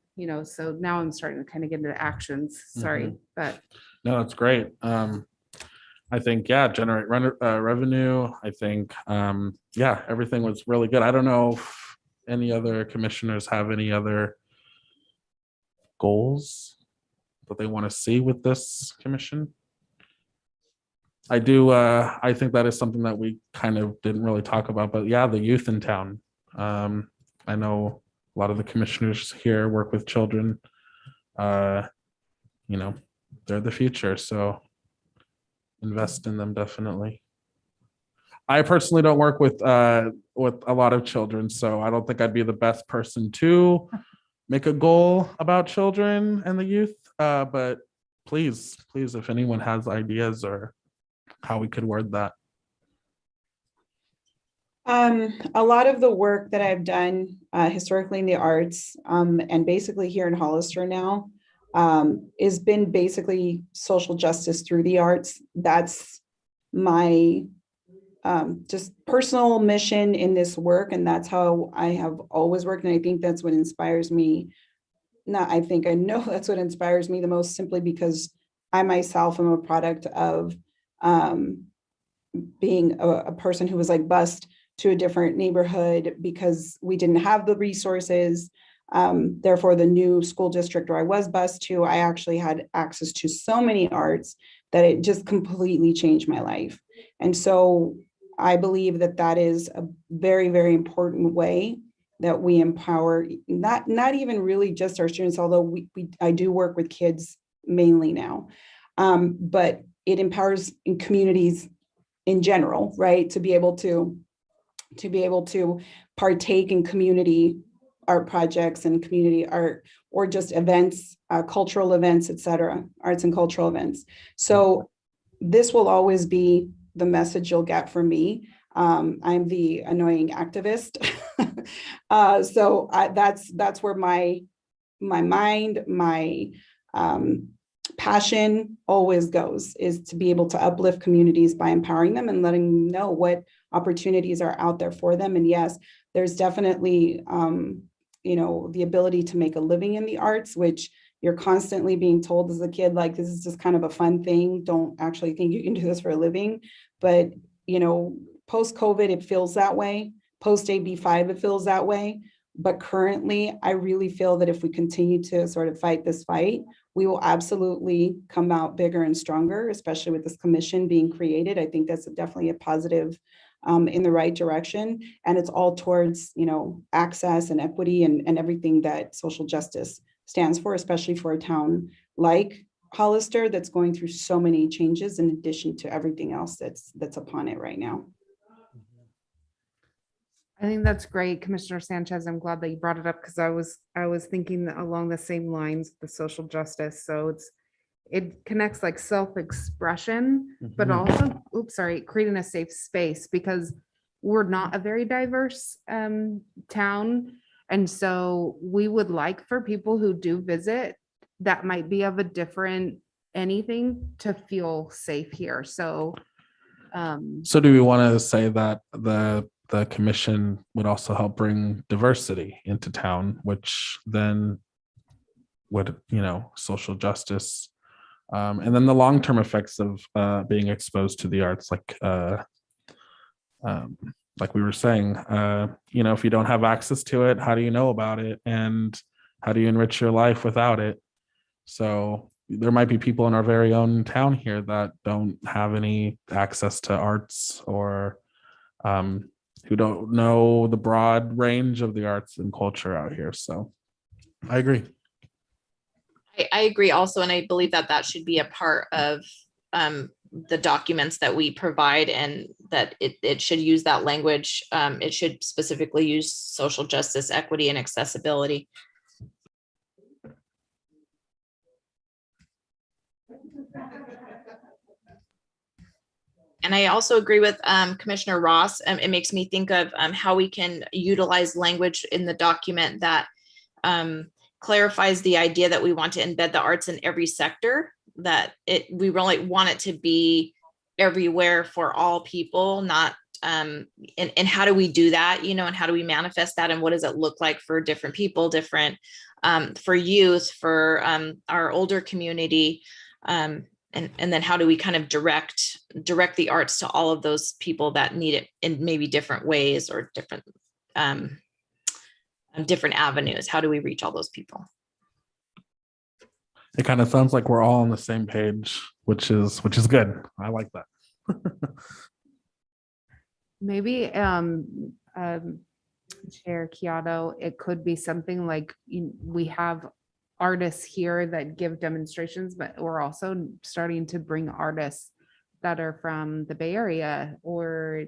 So now I'm starting to kind of get into actions. Sorry, but No, that's great. I think, generate revenue. I think, everything was really good. I don't know if any other commissioners have any other goals that they want to see with this commission. I do. I think that is something that we kind of didn't really talk about, but the youth in town. I know a lot of the commissioners here work with children. They're the future, so invest in them definitely. I personally don't work with a lot of children, so I don't think I'd be the best person to make a goal about children and the youth. But please, if anyone has ideas or how we could word that. A lot of the work that I've done historically in the arts and basically here in Hollister now has been basically social justice through the arts. That's my just personal mission in this work, and that's how I have always worked. And I think that's what inspires me. I know that's what inspires me the most, simply because I myself am a product of being a person who was like bused to a different neighborhood because we didn't have the resources. Therefore, the new school district where I was bused to, I actually had access to so many arts that it just completely changed my life. And so I believe that that is a very, very important way that we empower, not even really just our students, although I do work with kids mainly now, but it empowers in communities in general, right? To be able to partake in community art projects and community art, or just events, cultural events, etc., arts and cultural events. So this will always be the message you'll get from me. I'm the annoying activist. So that's where my mind, my passion always goes, is to be able to uplift communities by empowering them and letting them know what opportunities are out there for them. And yes, there's definitely, the ability to make a living in the arts, which You're constantly being told as a kid, like, this is just kind of a fun thing. Don't actually think you can do this for a living. But, post-COVID, it feels that way. Post AB5, it feels that way. But currently, I really feel that if we continue to sort of fight this fight, we will absolutely come out bigger and stronger, especially with this commission being created. I think that's definitely a positive in the right direction. And it's all towards, access and equity and everything that social justice stands for, especially for a town like Hollister that's going through so many changes in addition to everything else that's upon it right now. I think that's great, Commissioner Sanchez. I'm glad that you brought it up because I was thinking along the same lines, the social justice. So it connects like self-expression, but Mhm. also, creating a safe space because we're not a very diverse town. And so we would like for people who do visit that might be of a different anything to feel safe here. So So do we want to say that the commission would also help bring diversity into town, which then would, social justice, and then the long-term effects of being exposed to the arts, like we were saying, if you don't have access to it, how do you know about it? And how do you enrich your life without it? So there might be people in our very own town here that don't have any access to arts or who don't know the broad range of the arts and culture out here. So I agree. I agree also, and I believe that should be a part of the documents that we provide, and that it should use that language. It should specifically use social justice, equity, and accessibility. And I also agree with Commissioner Ross. It makes me think of how we can utilize language in the document that clarifies the idea that we want to embed the arts in every sector, that we really want it to be everywhere for all people, not and how do we do that, and how do we manifest that, and what does it look like for different people, different for youth, for our older community, and then how do we kind of direct the arts to all of those people that need it in maybe different ways or different avenues? How do we reach all those people? It kind of sounds like we're all on the same page, which is good. I like that. maybe Chair Kiato, it could be something like we have artists here that give demonstrations, but we're also starting to bring artists that are from the Bay Area or,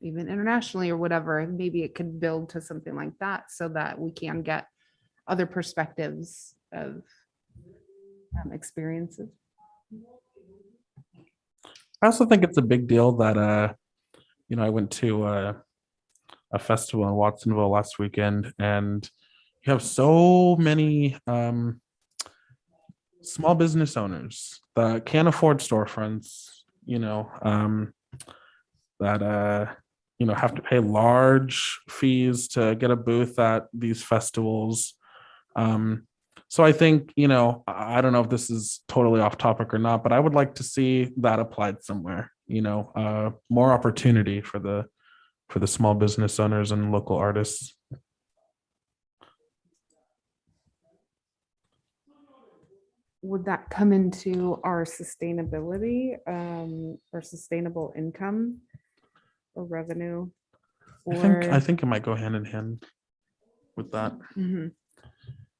even internationally or whatever. Maybe it could build to something like that so that we can get other perspectives of experiences. I also think it's a big deal that I went to a festival in Watsonville last weekend, and you have so many small business owners that can't afford storefronts, that have to pay large fees to get a booth at these festivals. So I think, I don't know if this is totally off topic or not, but I would like to see that applied somewhere, more opportunity for the small business owners and local artists. Would that come into our sustainability or sustainable income or revenue? I think it might go hand in hand with that. Mhm.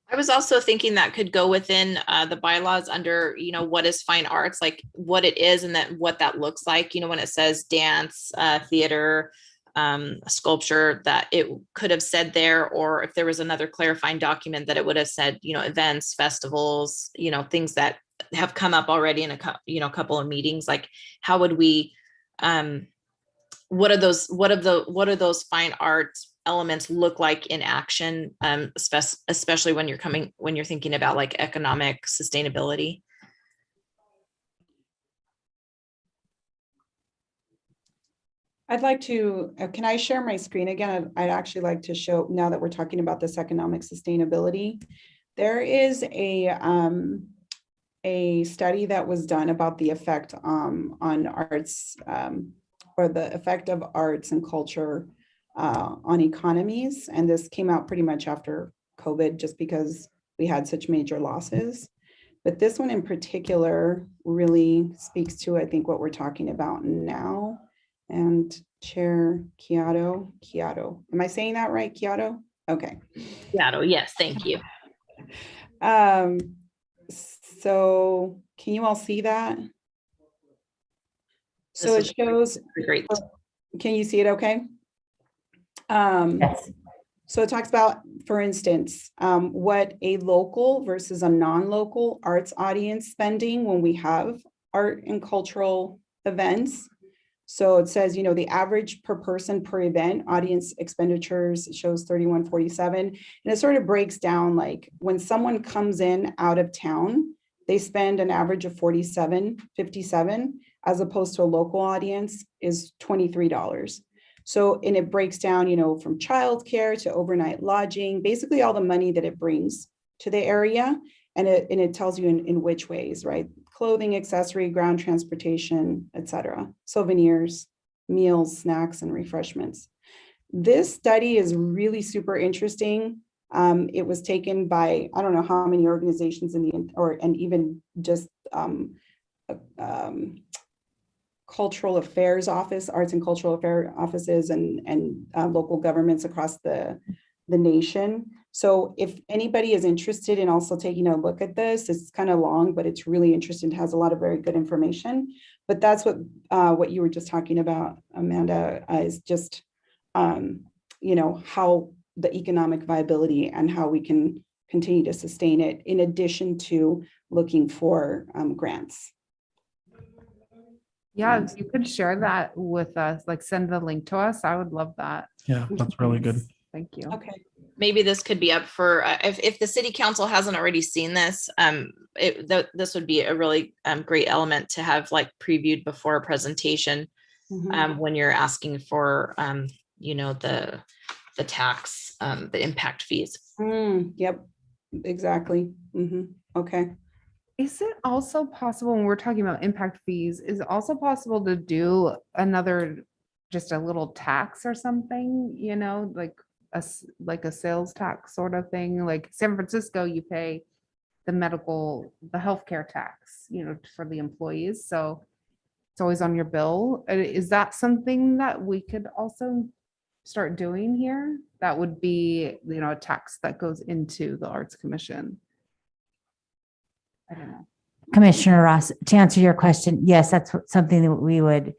I was also thinking that could go within the bylaws under, what is fine arts, like what it is and then what that looks like, when it says dance, theater, sculpture, that it could have said there, or if there was another clarifying document that it would have said, events, festivals, things that have come up already in a couple of meetings, like how would we, what are those fine arts elements look like in action, especially when you're thinking about like economic sustainability. I'd like to, can I share my screen again? I'd actually like to show, now that we're talking about this economic sustainability, There is a study that was done about the effect on arts or the effect of arts and culture on economies. And this came out pretty much after COVID, just because we had such major losses. But this one in particular really speaks to, I think, what we're talking about now. And Chair Kiato, am I saying that right, Kiato? Okay. Yes, thank you. So can you all see that? So This it shows, Great. can you see it okay? Yes. So it talks about, for instance, what a local versus a non-local arts audience spending when we have art and cultural events. So it says, the average per person per event audience expenditures shows 3147. And it sort of breaks down, like when someone comes in out of town, they spend an average of 47.57, as opposed to a local audience is $23. So, and it breaks down, from childcare to overnight lodging, basically all the money that it brings to the area. And it tells you in which ways, right? Clothing, accessory, ground transportation, etc., souvenirs, meals, snacks, and refreshments. This study is really super interesting. It was taken by, I don't know how many organizations and even just cultural affairs office, arts and cultural affairs offices and local governments across the nation. So if anybody is interested in also taking a look at this, it's kind of long, but it's really interesting. It has a lot of very good information. But that's what you were just talking about, Amanda, is just, how the economic viability and how we can continue to sustain it in addition to looking for grants. Yeah, if you could share that with us, like send the link to us, I would love that. Yeah, that's really good. Thank you. Okay. Maybe this could be up for, if the city council hasn't already seen this, this would be a really great element to have like previewed before a presentation when you're asking for, the tax, the impact fees. Yep, exactly. Okay. Is it also possible, when we're talking about impact fees, is it also possible to do another, just a little tax or something, like a sales tax sort of thing? Like San Francisco, you pay the healthcare tax, for the employees. So it's always on your bill. Is that something that we could also start doing here? That would be, a tax that goes into the Arts Commission. I don't know. Commissioner Ross, to answer your question, yes, that's something that we would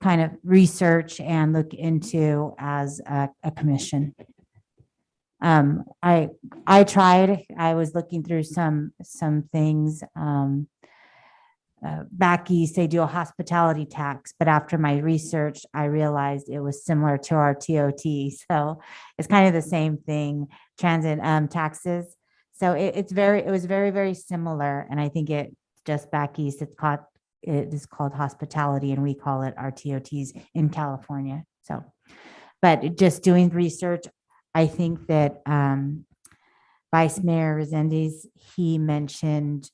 kind of research and look into as a commission. I tried, I was looking through some things. Back east, they do a hospitality tax, but after my research, I realized it was similar to our TOT. So it's kind of the same thing, transit taxes. So it was very, very similar. And I think it just back east, it is called hospitality, and we call it our TOTs in California. So, but just doing research, I think that Vice Mayor Resendiz, he mentioned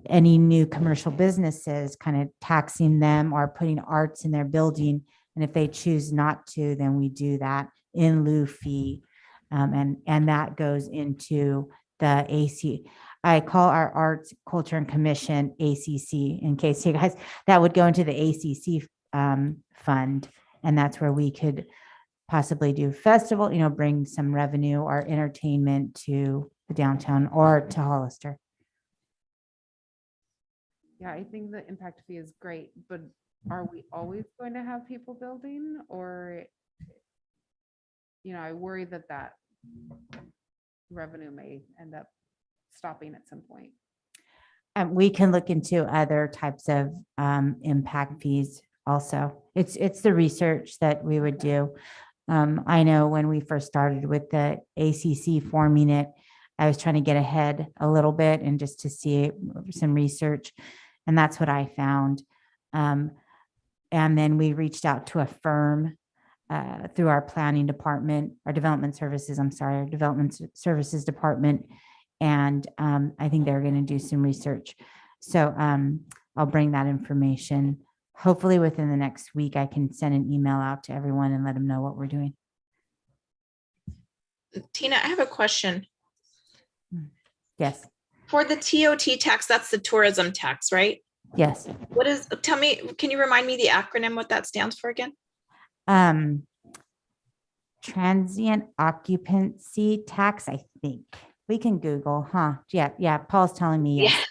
any new commercial businesses, kind of taxing them or putting arts in their building. And if they choose not to, then we do that in lieu fee. And that goes into the AC. I call our Arts, Culture, and Commission ACC, in case you guys, that would go into the ACC fund. And that's where we could possibly do festival, bring some revenue or entertainment to the downtown or to Hollister. Yeah, I think the impact fee is great, but are we always going to have people building, or, I worry that revenue may end up stopping at some point. And we can look into other types of impact fees also. It's the research that we would do. I know when we first started with the ACC forming it, I was trying to get ahead a little bit and just to see some research. And that's what I found. And then we reached out to a firm through our planning department, our development services department. And I think they're going to do some research. So I'll bring that information. Hopefully within the next week, I can send an email out to everyone and let them know what we're doing. Tina, I have a question. Yes, For the TOT tax, that's the tourism tax, right? yes. What is, tell me, can you remind me the acronym, what that stands for again? Transient occupancy tax, I think. We can Google, huh? Yeah, Paul's telling me yes.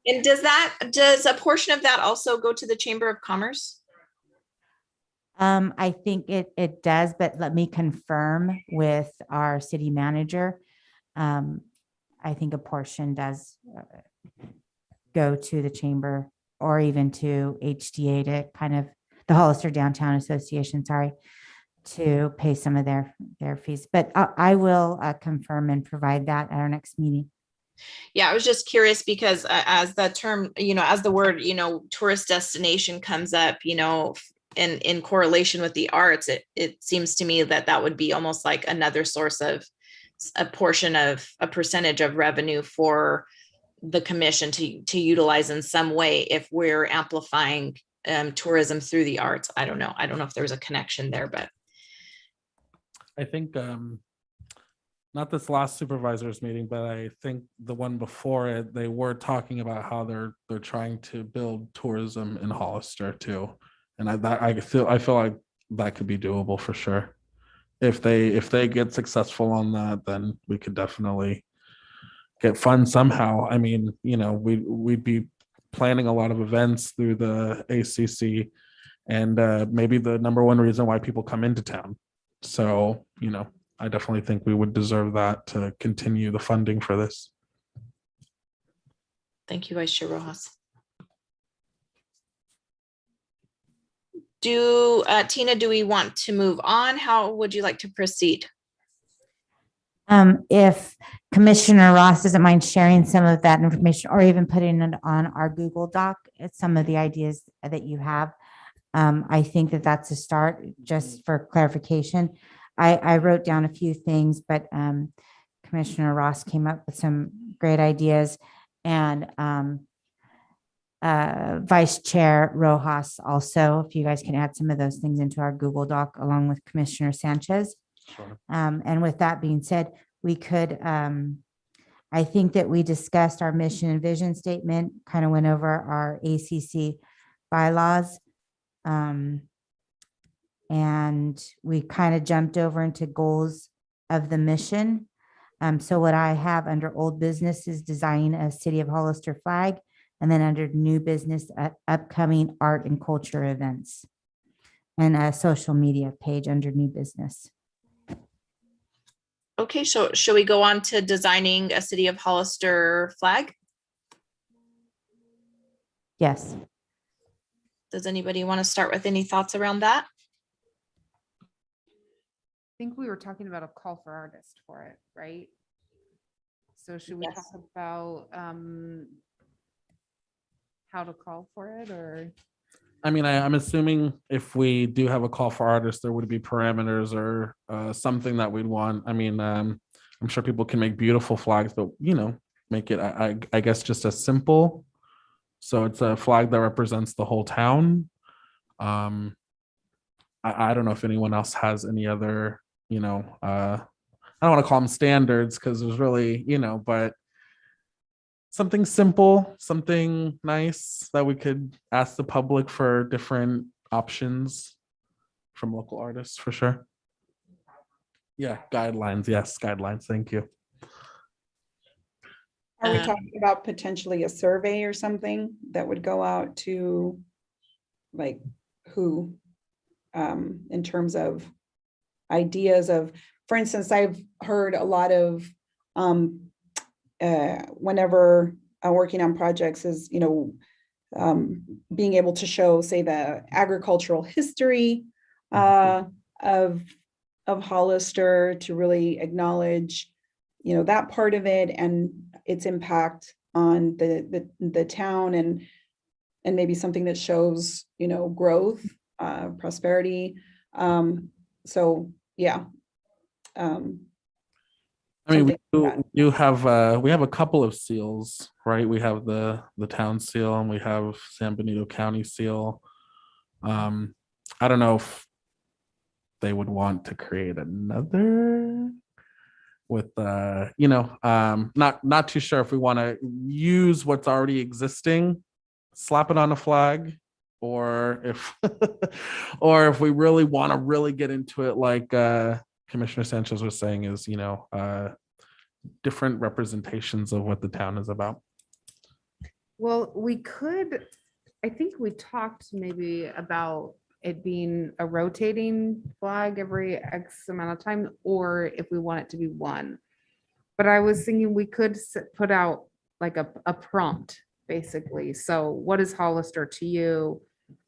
And does a portion of that also go to the Chamber of Commerce? I think it does, but let me confirm with our city manager. I think a portion does go to the chamber or even to HDA to kind of the Hollister Downtown Association, sorry, to pay some of their fees. But I will confirm and provide that at our next meeting. Yeah, I was just curious because as the term, as the word, tourist destination comes up, in correlation with the arts, it seems to me that would be almost like another source of a portion of a percentage of revenue for the commission to utilize in some way if we're amplifying tourism through the arts. I don't know if there's a connection there, but I think not this last supervisors meeting, but I think the one before it, they were talking about how they're trying to build tourism in Hollister too. And I feel like that could be doable for sure. If they get successful on that, then we could definitely get funds somehow. I mean, we'd be planning a lot of events through the ACC, and maybe the number one reason why people come into town. So, I definitely think we would deserve that to continue the funding for this. thank you, Vice Chair Rojas. Tina, do we want to move on? How would you like to proceed? If Commissioner Ross doesn't mind sharing some of that information or even putting it on our Google Doc, some of the ideas that you have. I think that's a start. Just for clarification, I wrote down a few things, but Commissioner Ross came up with some great ideas, and Vice Chair Rojas also, if you guys can add some of those things into our Google Doc along with Commissioner Sanchez. Sure. And with that being said, we could, I think that we discussed our mission and vision statement, kind of went over our ACC bylaws. And we kind of jumped over into goals of the mission. So what I have under old business is design a City of Hollister flag, and then under new business, upcoming art and culture events, and a social media page under new business. Okay, so shall we go on to designing a City of Hollister flag? Yes. Does anybody want to start with any thoughts around that? I think we were talking about a call for artists for it, right? So should we Yes. talk about how to call for it, or? I mean, I'm assuming if we do have a call for artists, there would be parameters or something that we'd want. I mean, I'm sure people can make beautiful flags, but make it, I guess, just as simple. So it's a flag that represents the whole town. I don't know if anyone else has any other, I don't want to call them standards because there's really, but something simple, something nice that we could ask the public for different options from local artists for sure. Yeah, guidelines. Yes, guidelines. Thank you. Are we talking about potentially a survey or something that would go out to like who, in terms of ideas of, for instance, I've heard a lot of, whenever I'm working on projects is, being able to show, say, the agricultural history of Hollister, to really acknowledge, that part of it and its impact on the town, and maybe something that shows, growth, prosperity. So yeah. I mean, something like that. we have a couple of seals, right? We have the town seal and we have San Benito County seal. I don't know if they would want to create another with not too sure if we want to use what's already existing, slap it on a flag, or if or if we really want to really get into it, like Commissioner Sanchez was saying, is different representations of what the town is about. Well, we could, I think we talked maybe about it being a rotating flag every X amount of time, or if we want it to be one. But I was thinking we could put out like a prompt, basically. So what is Hollister to you?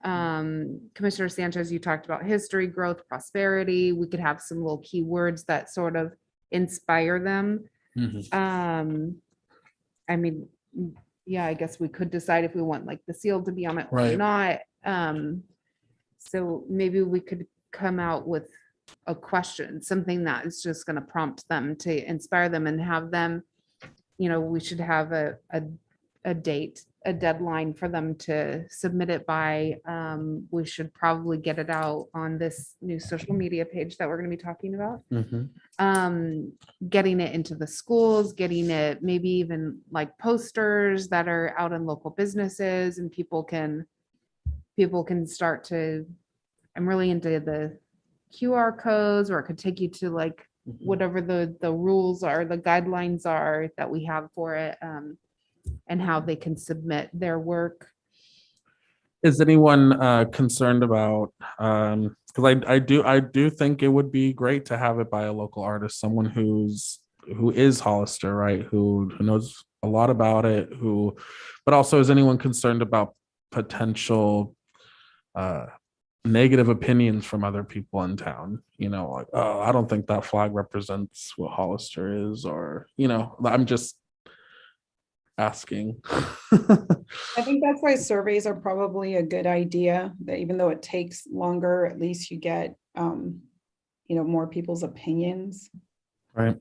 Commissioner Sanchez, you talked about history, growth, prosperity. We could have some little keywords that sort of inspire them. I mean, yeah, I guess we could decide if we want like the seal to be on it or Right. not. So maybe we could come out with a question, something that is just going to prompt them, to inspire them and have them, we should have a date, a deadline for them to submit it by. We should probably get it out on this new social media page that we're going to be talking about. Getting it into the schools, getting it maybe even like posters that are out in local businesses, and people can start to, I'm really into the QR codes, or it could take you to like whatever the rules are, the guidelines are that we have for it, and how they can submit their work. Is anyone concerned about, because I do think it would be great to have it by a local artist, someone who is Hollister, right? Who knows a lot about it, but also, is anyone concerned about potential negative opinions from other people in town? Like, oh, I don't think that flag represents what Hollister is, or I'm just asking. I think that's why surveys are probably a good idea, that even though it takes longer, at least you get, more people's opinions. Right.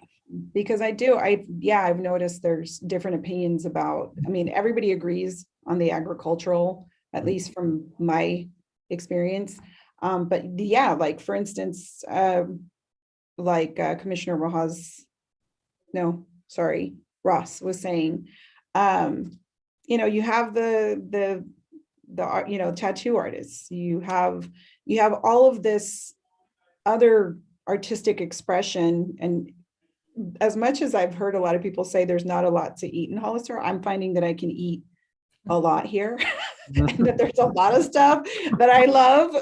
Because I've noticed there's different opinions about, everybody agrees on the agricultural, at least from my experience. But yeah, like for instance, Commissioner Ross was saying, you have the tattoo artists, you have all of this other artistic expression. And as much as I've heard a lot of people say there's not a lot to eat in Hollister, I'm finding that I can eat a lot here. And that there's a lot of stuff that I love,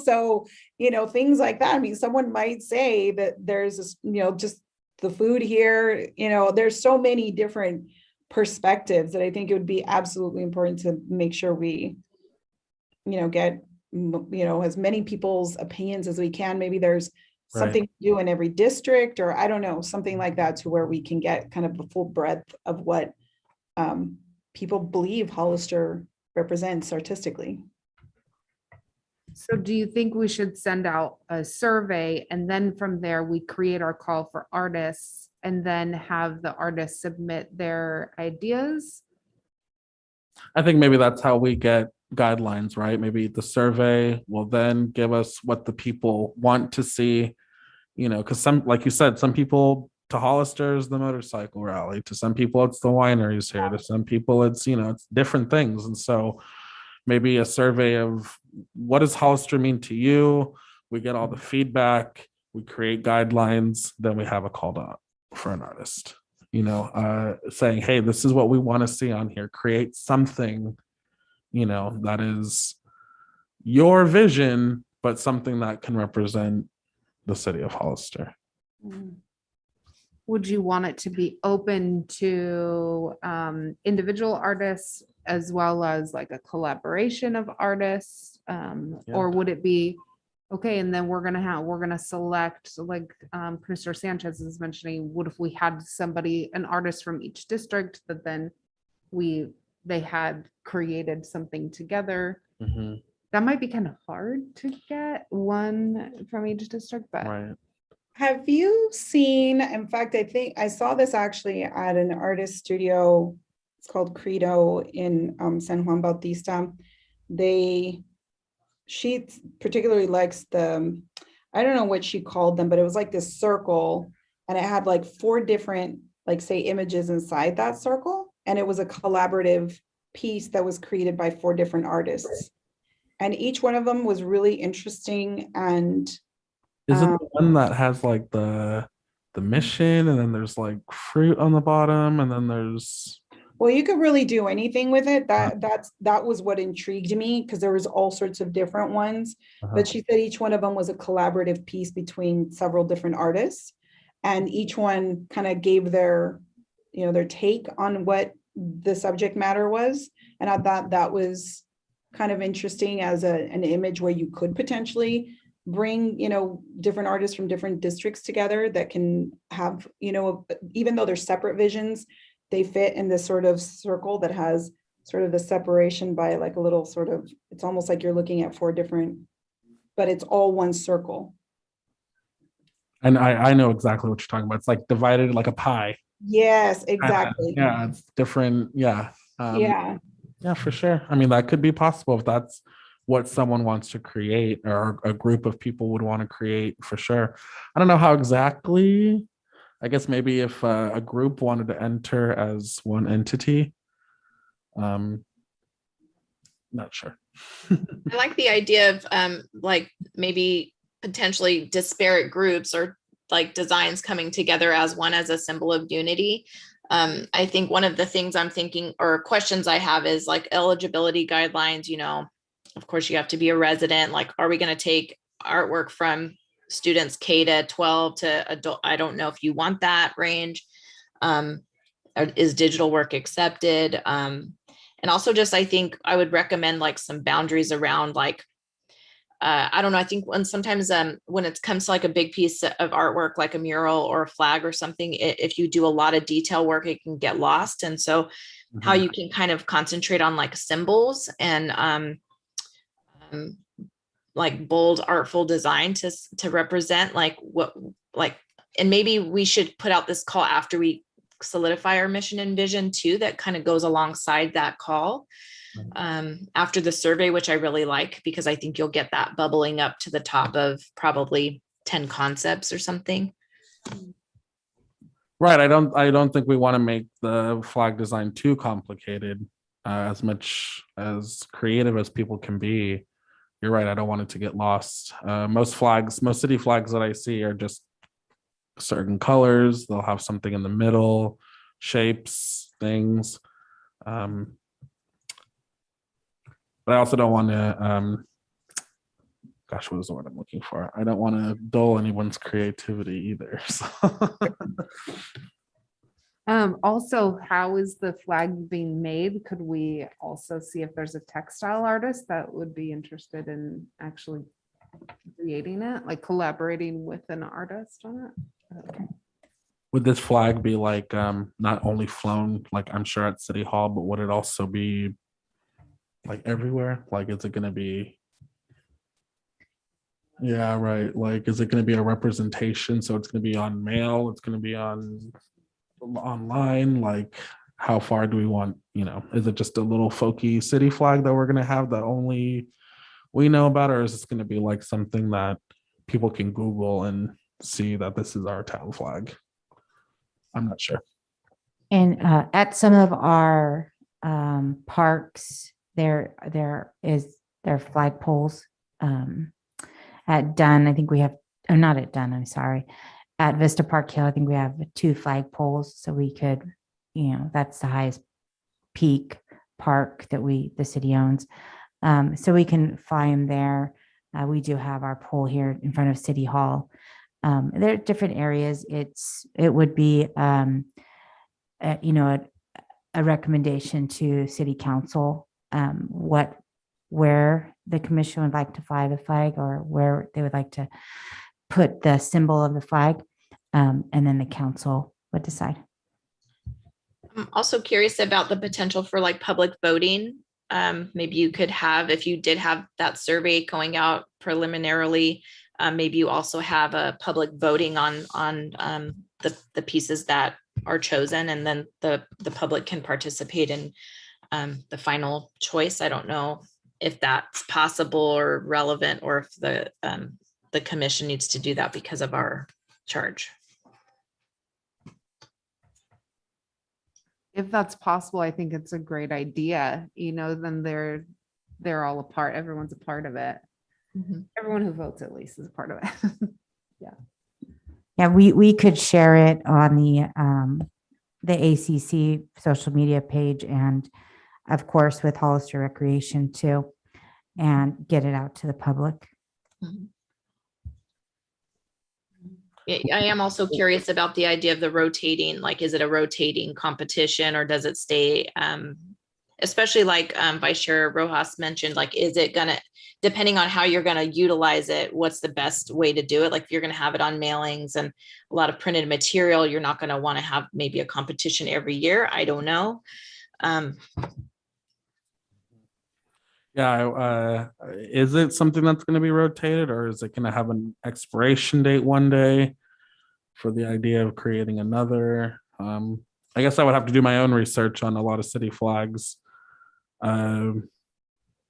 so, things like that. Someone might say that there's this, just the food here, there's so many different perspectives that I think it would be absolutely important to make sure we, get, as many people's opinions as we can. Maybe there's something to do in every district, or I don't know, something like that, to where we can get kind of the full breadth of what people believe Hollister represents artistically. So do you think we should send out a survey, and then from there we create our call for artists, and then have the artists submit their ideas? I think maybe that's how we get guidelines, right? Maybe the survey will then give us what the people want to see, because some, like you said, some people, to Hollister is the motorcycle rally, to some people it's the wineries here, to some people it's it's different things. And so maybe a survey of, what does Hollister mean to you? We get all the feedback, we create guidelines, then we have a call to for an artist, saying, hey, this is what we want to see on here. Create something, that is your vision, but something that can represent the city of Hollister. Would you want it to be open to individual artists, as well as like a collaboration of artists? Or would it be, okay, and then we're gonna select, like Commissioner Sanchez is mentioning, what if we had an artist from each district that then they had created something together? That might be kind of hard to get one from each district, but Right. Have you seen, in fact, I think I saw this actually at an artist studio. It's called Credo in San Juan Bautista. She particularly likes I don't know what she called them, but it was like this circle and it had like 4 different, like say images inside that circle. And it was a collaborative piece that was created by 4 different artists. And each one of them was really interesting and Is it um, the one that has like the mission and then there's like fruit on the bottom and then there's well, you could really do anything with it. Uh, That was what intrigued me because there was all sorts of different ones. uh-huh. But she said each one of them was a collaborative piece between several different artists, and each one kind of gave their take on what the subject matter was. And I thought that was kind of interesting as an image where you could potentially bring different artists from different districts together that can have even though they're separate visions, they fit in this sort of circle that has sort of the separation by like a little sort of, it's almost like you're looking at 4 different, but it's all one circle. And I know exactly what you're talking about. It's like divided like a pie. Yes, exactly. Yeah, it's different. Yeah. Yeah. Yeah, for sure. I mean, that could be possible if that's what someone wants to create or a group of people would want to create for sure. I don't know how exactly. I guess maybe if a group wanted to enter as one entity. Not sure. I like the idea of like maybe potentially disparate groups or like designs coming together as one as a symbol of unity. I think one of the things I'm thinking or questions I have is like eligibility guidelines, of course you have to be a resident. Like, are we going to take artwork from students K to 12 to adult? I don't know if you want that range. Is digital work accepted? And also just, I think I would recommend like some boundaries around like, I don't know. I think sometimes when it comes to like a big piece of artwork, like a mural or a flag or something, if you do a lot of detail work, it can get lost. And so how you can kind of concentrate on like symbols and like bold, artful design to represent like what, like, and maybe we should put out this call after we solidify our mission and vision too, that kind of goes alongside that call after the survey, which I really like, because I think you'll get that bubbling up to the top of probably 10 concepts or something. Right. I don't think we want to make the flag design too complicated, as much as creative as people can be. You're right. I don't want it to get lost. Most city flags that I see are just certain colors. They'll have something in the middle, shapes, things. But I also don't want to, gosh, what is the word I'm looking for? I don't want to dull anyone's creativity either. So. Also, how is the flag being made? Could we also see if there's a textile artist that would be interested in actually creating it, like collaborating with an artist on it? Would this flag be like not only flown, like I'm sure at City Hall, but would it also be like everywhere? Like, is it going to be? Yeah, right. Like, is it going to be a representation? So it's going to be on mail. It's going to be on online. Like, how far do we want? Is it just a little folky city flag that we're going to have that only we know about, or is this going to be like something that people can Google and see that this is our town flag? I'm not sure. And at some of our parks, there are flagpoles. At Dunn, I think we have, or not at Dunn, I'm sorry. At Vista Park Hill, I think we have 2 flagpoles. So we could, that's the highest peak park that the city owns. So we can fly them there. We do have our pole here in front of City Hall. There are different areas. It would be, a recommendation to City Council, where the commission would like to fly the flag or where they would like to put the symbol of the flag, and then the council would decide. I'm also curious about the potential for like public voting. Maybe you could have, if you did have that survey going out preliminarily, maybe you also have a public voting on the pieces that are chosen, and then the public can participate in the final choice. I don't know if that's possible or relevant, or if the commission needs to do that because of our charge. If that's possible, I think it's a great idea, then they're all a part, everyone's a part of it. Everyone who votes at least is a part of it. Yeah, we could share it on the ACC social media page, and of course with Hollister Recreation too, and get it out to the public. I am also curious about the idea of the rotating, like, is it a rotating competition, or does it stay, especially like Vice Chair Rojas mentioned, like, is it gonna, depending on how you're gonna utilize it, what's the best way to do it? Like, if you're gonna have it on mailings and a lot of printed material, you're not gonna wanna have maybe a competition every year. I don't know. Yeah, is it something that's going to be rotated, or is it going to have an expiration date one day for the idea of creating another? I guess I would have to do my own research on a lot of city flags. I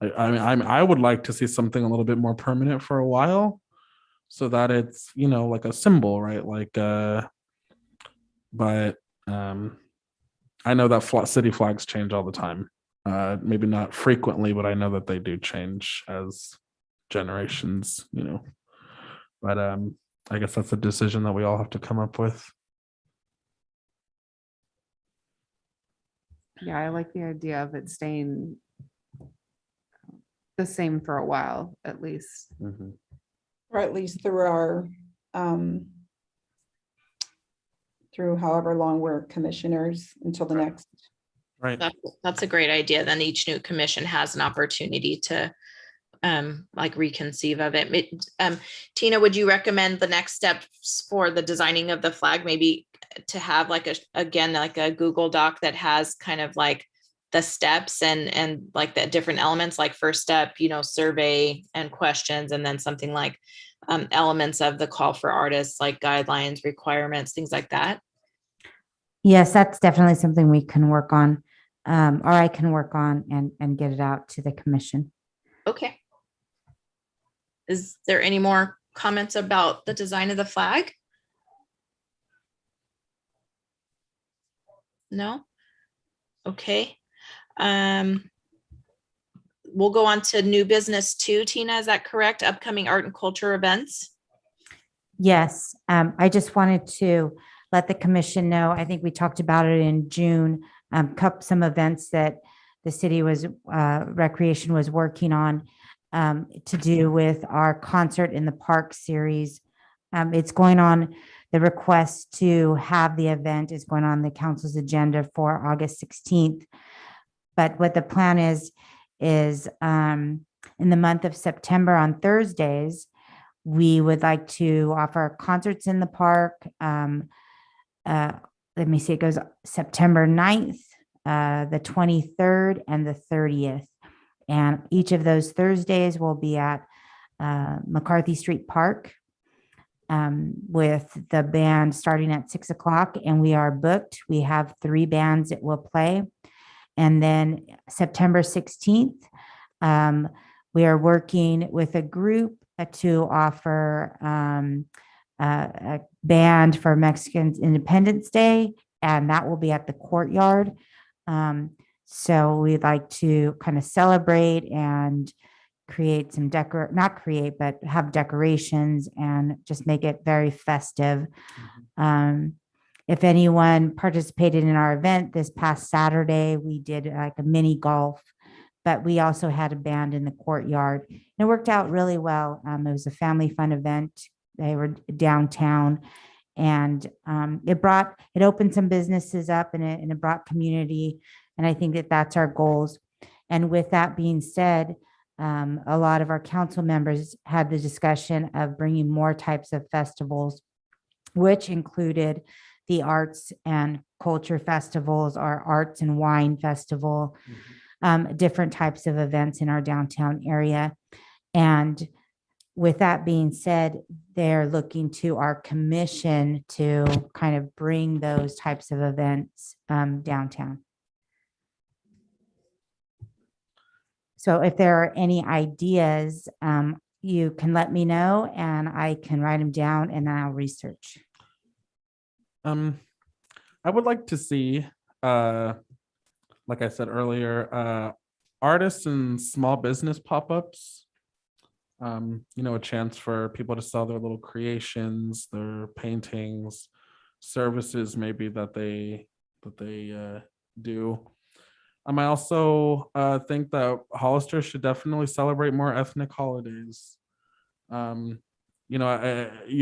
mean, I would like to see something a little bit more permanent for a while, so that it's, like a symbol, right? Like, but I know that city flags change all the time. Maybe not frequently, but I know that they do change as generations, but I guess that's a decision that we all have to come up with. Yeah, I like the idea of it staying the same for a while, at least. Or at least through our, through however long we're commissioners until the next. Right. That's a great idea. Then each new commission has an opportunity to like reconceive of it. Tina, would you recommend the next steps for the designing of the flag, maybe to have like a Google Doc that has kind of like the steps and like the different elements, like first step, survey and questions, and then something like elements of the call for artists, like guidelines, requirements, things like that? Yes, that's definitely something we can work on, or I can work on and get it out to the commission. Okay. Is there any more comments about the design of the flag? No? Okay. We'll go on to new business too, Tina, is that correct? Upcoming art and culture events? Yes, I just wanted to let the commission know, I think we talked about it in June, some events that the city was, recreation was working on to do with our concert in the park series. It's going on, the request to have the event is going on the council's agenda for August 16th. But what the plan is in the month of September on Thursdays, we would like to offer concerts in the park. Let me see, it goes September 9th, the 23rd, and the 30th. And each of those Thursdays will be at McCarthy Street Park with the band starting at 6 o'clock, and we are booked. We have 3 bands that will play. And then September 16th, we are working with a group to offer a band for Mexican Independence Day, and that will be at the courtyard. So we'd like to kind of celebrate and create some but have decorations and just make it very festive. If anyone participated in our event this past Saturday, we did like a mini golf, but we also had a band in the courtyard. And it worked out really well. It was a family fun event. They were downtown, and it opened some businesses up, and it brought community. And I think that that's our goals. And with that being said, a lot of our council members had the discussion of bringing more types of festivals, which included the arts and culture festivals, our arts and wine festival, different types of events in our downtown area. And with that being said, they're looking to our commission to kind of bring those types of events downtown. So if there are any ideas, you can let me know and I can write them down and then I'll research. I would like to see, like I said earlier, artists and small business pop-ups. A chance for people to sell their little creations, their paintings, services maybe that they do. I also think that Hollister should definitely celebrate more ethnic holidays. You'd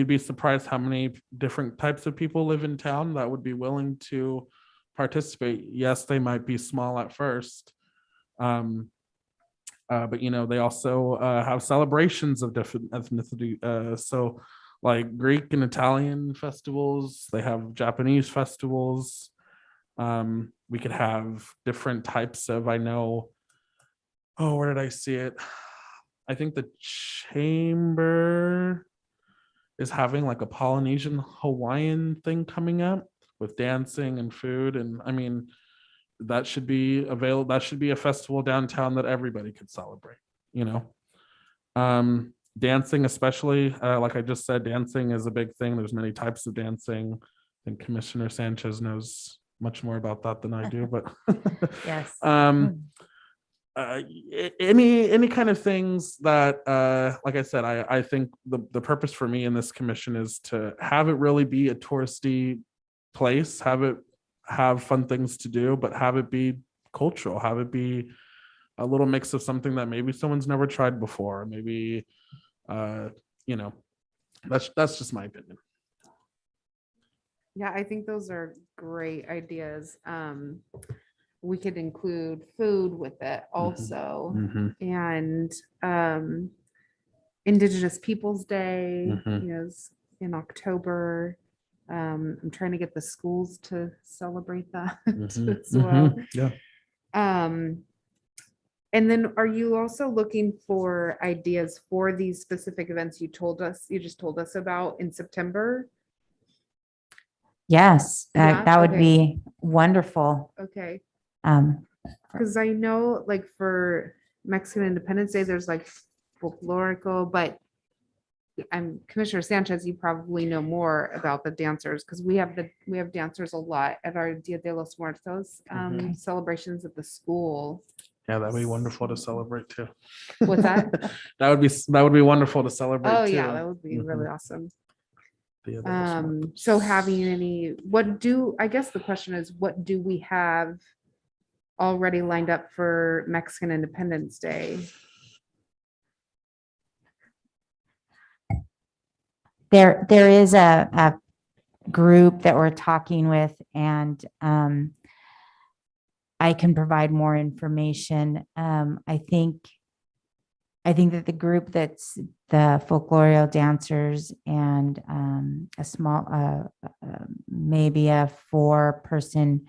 be surprised how many different types of people live in town that would be willing to participate. Yes, they might be small at first. But they also have celebrations of different ethnicity. So like Greek and Italian festivals, they have Japanese festivals. We could have different types of, where did I see it? I think the chamber is having like a Polynesian Hawaiian thing coming up with dancing and food. And that should be available. That should be a festival downtown that everybody could celebrate, dancing, especially, like I just said, dancing is a big thing. There's many types of dancing. I think Commissioner Sanchez knows much more about that than I do, but Yes. Any kind of things that, like I said, I think the purpose for me in this commission is to have it really be a touristy place, have fun things to do, but have it be cultural, have it be a little mix of something that maybe someone's never tried before. Maybe, that's just my opinion. Yeah, I think those are great ideas. We could include food with it also. And Indigenous Peoples Day is in October. I'm trying to get the schools to celebrate that as well. Yeah. And then are you also looking for ideas for these specific events you just told us about in September? Yes, Yeah, that would okay. be wonderful. Okay. Um, Because I know like for Mexican Independence Day, there's like folklorical, but I'm Commissioner Sanchez, you probably know more about the dancers because we have dancers a lot at our Dia de los Muertos celebrations at the school. Yeah, that'd be wonderful to celebrate too. What's that? That would be wonderful to celebrate Oh too. yeah, that would be really awesome. Dia de los Muertos. So having I guess the question is, what do we have already lined up for Mexican Independence Day? there is a group that we're talking with, and I can provide more information. I think that the group that's the folklorial dancers and a small, maybe a 4-person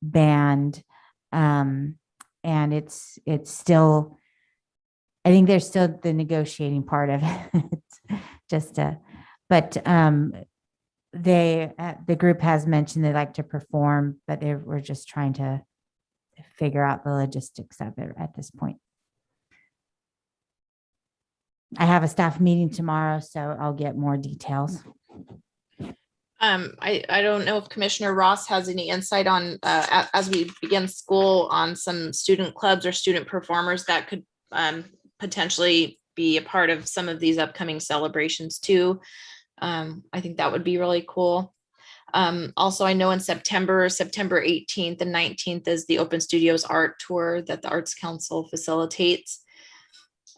band, and it's still, I think there's still the negotiating part of it. But the group has mentioned they like to perform, but we're just trying to figure out the logistics of it at this point. I have a staff meeting tomorrow, so I'll get more details. I don't know if Commissioner Ross has any insight on, as we begin school, on some student clubs or student performers that could potentially be a part of some of these upcoming celebrations too. I think that would be really cool. Also, I know in September 18th and 19th is the Open Studios Art Tour that the Arts Council facilitates.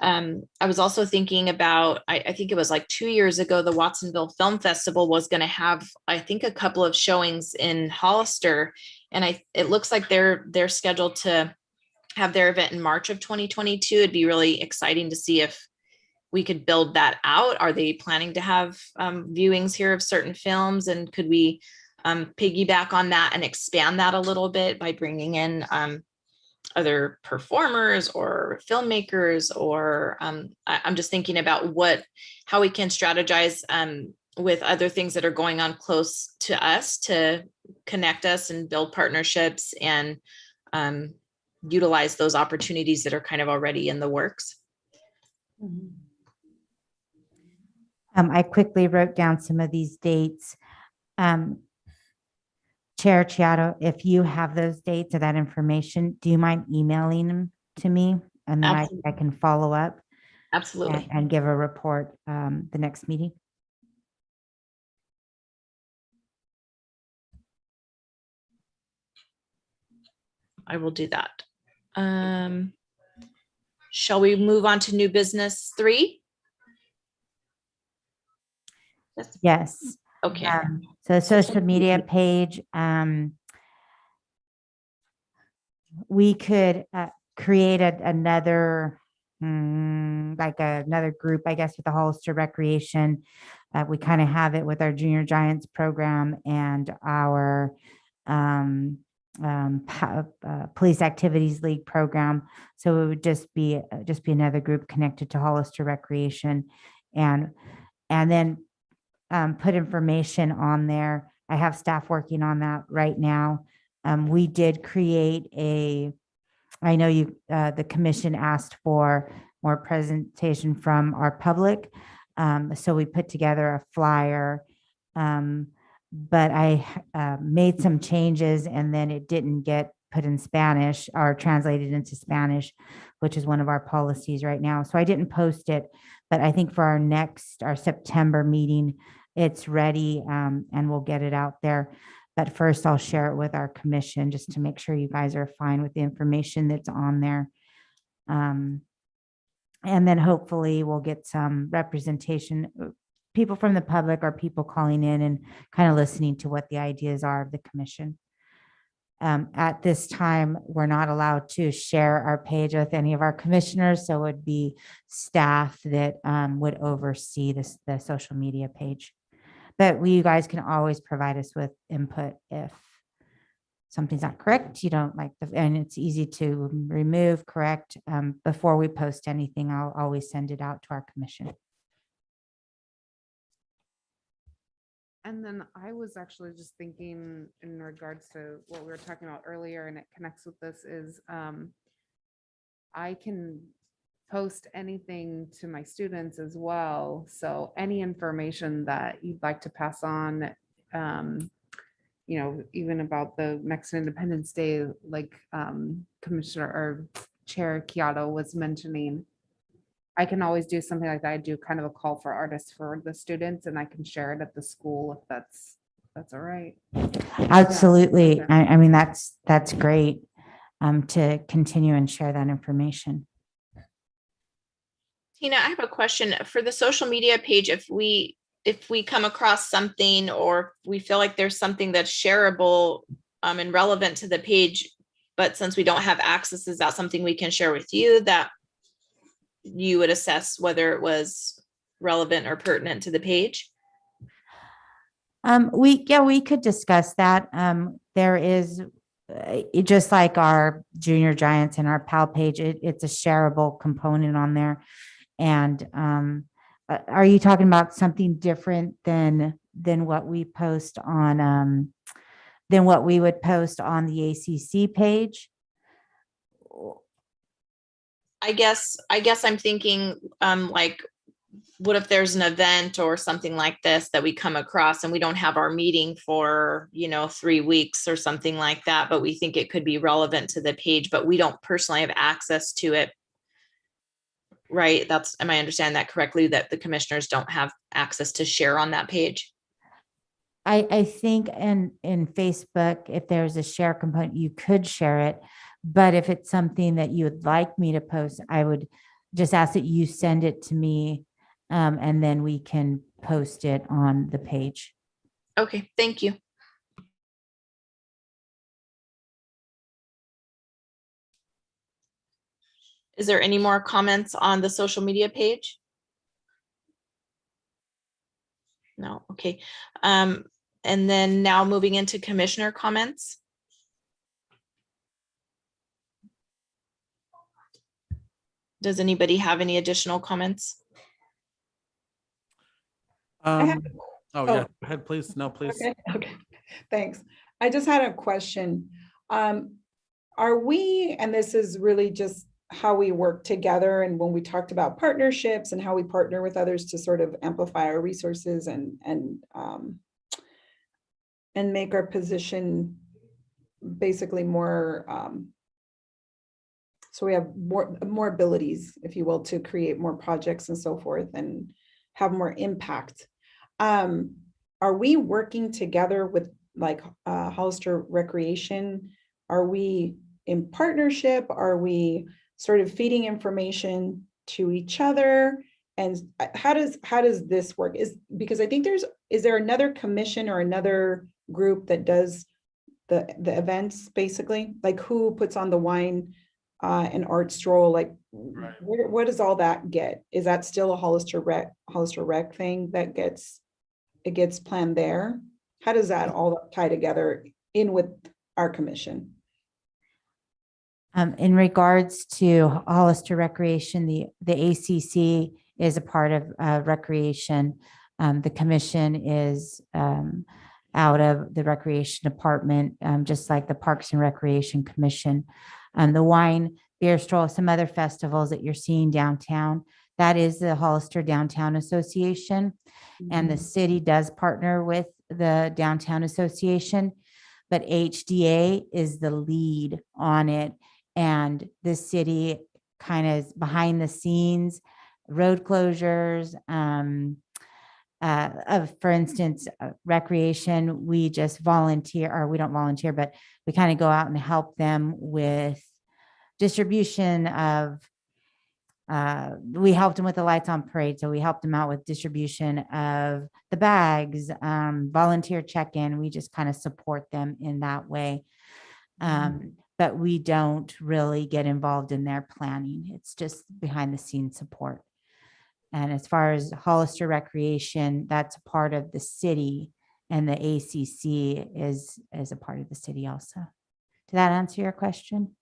I was also thinking about, I think it was like 2 years ago, the Watsonville Film Festival was going to have, I think, a couple of showings in Hollister. And it looks like they're scheduled to have their event in March of 2022. It'd be really exciting to see if we could build that out. Are they planning to have viewings here of certain films? And could we piggyback on that and expand that a little bit by bringing in other performers or filmmakers, or I'm just thinking about how we can strategize with other things that are going on close to us to connect us and build partnerships and utilize those opportunities that are kind of already in the works. I quickly wrote down some of these dates. Chair Chiato, if you have those dates or that information, do you mind emailing them to me? And then I Absolutely. can follow up Absolutely. and give a report the next meeting. I will do that. Shall we move on to new business 3? Yes. Okay. So social media page, we could create another another group, I guess, with the Hollister Recreation. We kind of have it with our Junior Giants program and our Police Activities League program. So it would just be another group connected to Hollister Recreation, and then put information on there. I have staff working on that right now. We did create I know the commission asked for more presentation from our public. So we put together a flyer. But I made some changes and then it didn't get put in Spanish or translated into Spanish, which is one of our policies right now. So I didn't post it, but I think for our September meeting, it's ready and we'll get it out there. But first I'll share it with our commission just to make sure you guys are fine with the information that's on there. And then hopefully we'll get some representation, people from the public or people calling in and kind of listening to what the ideas are of the commission. At this time, we're not allowed to share our page with any of our commissioners, so it would be staff that would oversee the social media page. But you guys can always provide us with input if something's not correct, you don't like and it's easy to remove, correct. Before we post anything, I'll always send it out to our commission. And then I was actually just thinking in regards to what we were talking about earlier, and it connects with this, is I can post anything to my students as well. So any information that you'd like to pass on, even about the Mexican Independence Day, like Commissioner or Chair Chiato was mentioning, I can always do something like that. I do kind of a call for artists for the students, and I can share it at the school if that's all right. Absolutely. Yeah. I mean, that's great to continue and share that information. Tina, I have a question for the social media page. If we come across something or we feel like there's something that's shareable and relevant to the page, but since we don't have access, is that something we can share with you that you would assess whether it was relevant or pertinent to the page? We could discuss that. There is just like our Junior Giants and our PAL page, it's a shareable component on there. And are you talking about something different than what we post on than what we would post on the ACC page? I guess I'm thinking like, what if there's an event or something like this that we come across and we don't have our meeting for 3 weeks or something like that, but we think it could be relevant to the page, but we don't personally have access to it, right? Am I understanding that correctly, that the commissioners don't have access to share on that page? I think in Facebook, if there's a share component, you could share it. But if it's something that you would like me to post, I would just ask that you send it to me and then we can post it on the page. Okay, thank you. Is there any more comments on the social media page? No, okay. And then now moving into commissioner comments. Does anybody have any additional comments? I have- Oh, yeah, go ahead, please. No, please. Okay, okay, thanks. I just had a question. Are we, and this is really just how we work together, and when we talked about partnerships and how we partner with others to sort of amplify our resources and make our position basically more, so we have more abilities, if you will, to create more projects and so forth and have more impact. Are we working together with like Hollister Recreation? Are we in partnership? Are we sort of feeding information to each other? And how does this work? Because I think is there another commission or another group that does the events basically? Like who puts on the wine and art stroll? Like what does all that get? Is that still a Hollister Rec thing that gets planned there? How does that all tie together in with our commission? In regards to Hollister Recreation, the ACC is a part of recreation. The commission is out of the recreation department, just like the Parks and Recreation Commission. The wine, beer stroll, some other festivals that you're seeing downtown, that is the Hollister Downtown Association. And the city does partner with the Downtown Association, but HDA is the lead on it. And the city kind of is behind the scenes, road closures, for instance, recreation, we just volunteer, or we don't volunteer, but we kind of go out and help them with distribution of, we helped them with the Lights on Parade. So we helped them out with distribution of the bags, volunteer check-in. We just kind of support them in that way. But we don't really get involved in their planning. It's just behind the scenes support. And as far as Hollister Recreation, that's a part of the city, and the ACC is a part of the city also. Did that answer your question?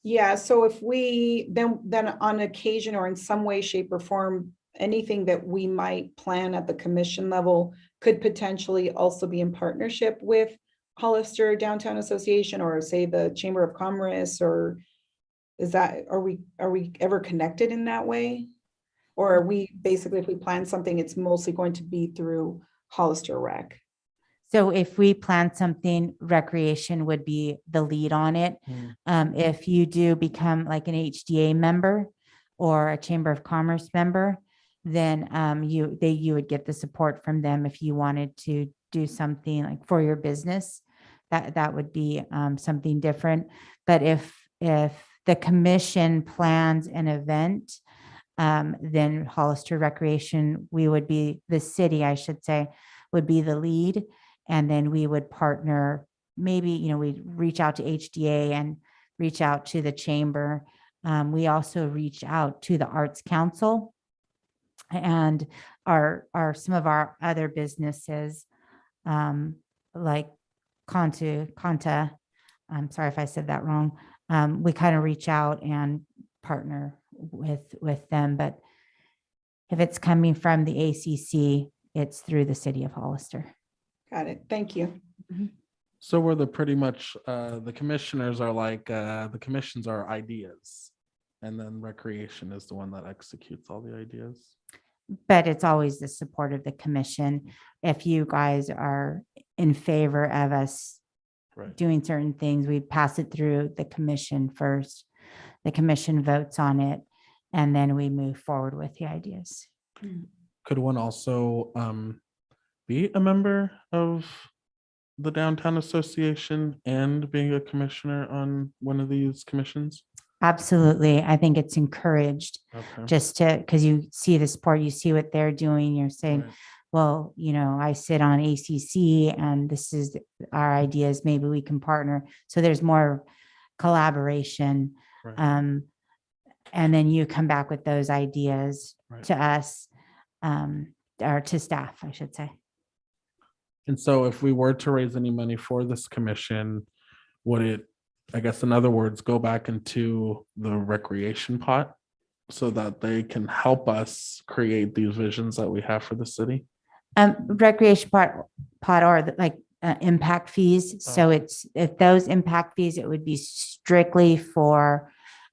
Yeah, so if we, then on occasion or in some way, shape or form, anything that we might plan at the commission level could potentially also be in partnership with Hollister Downtown Association, or say the Chamber of Commerce, or are we ever connected in that way? Or are we basically, if we plan something, it's mostly going to be through Hollister Rec? So if we plan something, recreation would be the lead on it. If you do become like an HDA member or a Chamber of Commerce member, then you would get the support from them if you wanted to do something like for your business. That would be something different. But if the commission plans an event, then Hollister Recreation, the city, I should say, would be the lead. And then we would partner, maybe, we'd reach out to HDA and reach out to the chamber. We also reach out to the Arts Council and some of our other businesses, like Conta. I'm sorry if I said that wrong. We kind of reach out and partner with them, but if it's coming from the ACC, it's through the city of Hollister. Got it. Thank you. So we're pretty much, the commissioners are like, the commissions are ideas. And then recreation is the one that executes all the ideas. But it's always the support of the commission. If you guys are in favor of us doing certain things, we pass it through the commission first. The commission votes on it, and then we move forward with the ideas. Could one also be a member of the Downtown Association and being a commissioner on one of these commissions? Absolutely. I think it's encouraged Okay. just because you see the sport, you see what they're doing, you're saying, Right. well, I sit on ACC and this is our ideas, maybe we can partner. So there's more collaboration. Right. And then you come back with those ideas Right. to us, or to staff, I should say. And so if we were to raise any money for this commission, would it, I guess in other words, go back into the recreation pot? so that they can help us create these visions that we have for the city? Recreation pot are like impact fees. So Oh. it's, if those impact fees, it would be strictly for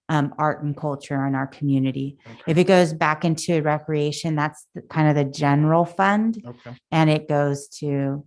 art and culture in our community. Okay. If it goes back into recreation, that's kind of the general fund, Okay. and it goes to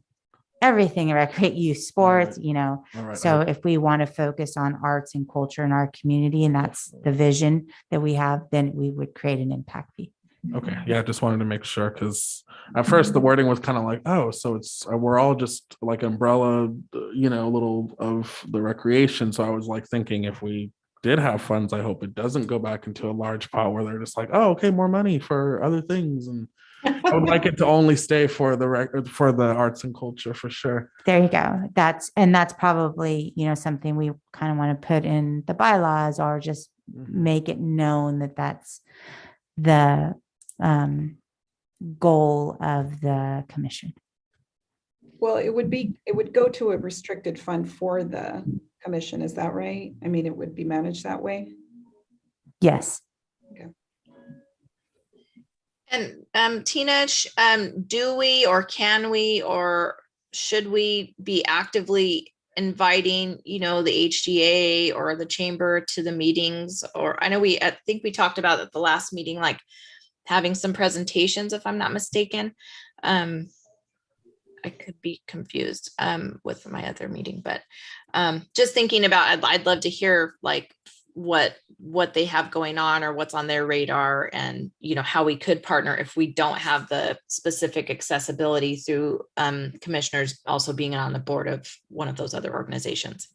everything, recreate youth sports, you know. All right. So if we want to focus on arts and culture in our community, and that's the vision that we have, then we would create an impact fee. Okay, yeah, I just wanted to make sure, because at first the wording was kind of like, oh, so it's we're all just like umbrella, little of the recreation. So I was like thinking, if we did have funds, I hope it doesn't go back into a large pot where they're just like, oh, okay, more money for other things. And I would like it to only stay for the arts and culture for sure. There you go. That's probably, something we kind of want to put in the bylaws, or just make it known that that's the goal of the commission. Well, it would go to a restricted fund for the commission. Is that right? I mean, it would be managed that way. Yes. And Tina, do we, or can we, or should we be actively inviting, the HDA or the chamber to the meetings? Or I think we talked about at the last meeting, like having some presentations, if I'm not mistaken. I could be confused with my other meeting, but just thinking about, I'd love to hear like what they have going on, or what's on their radar, and how we could partner if we don't have the specific accessibility through commissioners also being on the board of one of those other organizations.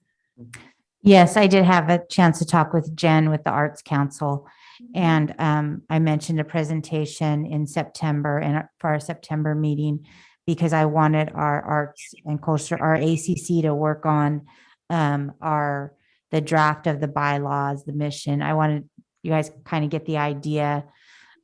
Yes, I did have a chance to talk with Jen with the Arts Council, and I mentioned a presentation in September and for our September meeting, because I wanted our arts and culture, our ACC, to work on the draft of the bylaws, the mission. I wanted you guys kind of get the idea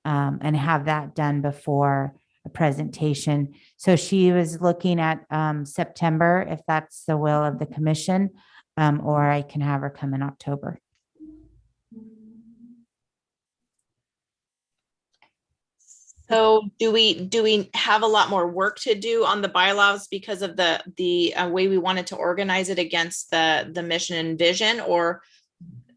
and have that done before a presentation. So she was looking at September, if that's the will of the commission, or I can have her come in October. So do we have a lot more work to do on the bylaws because of the way we wanted to organize it against the mission and vision? Or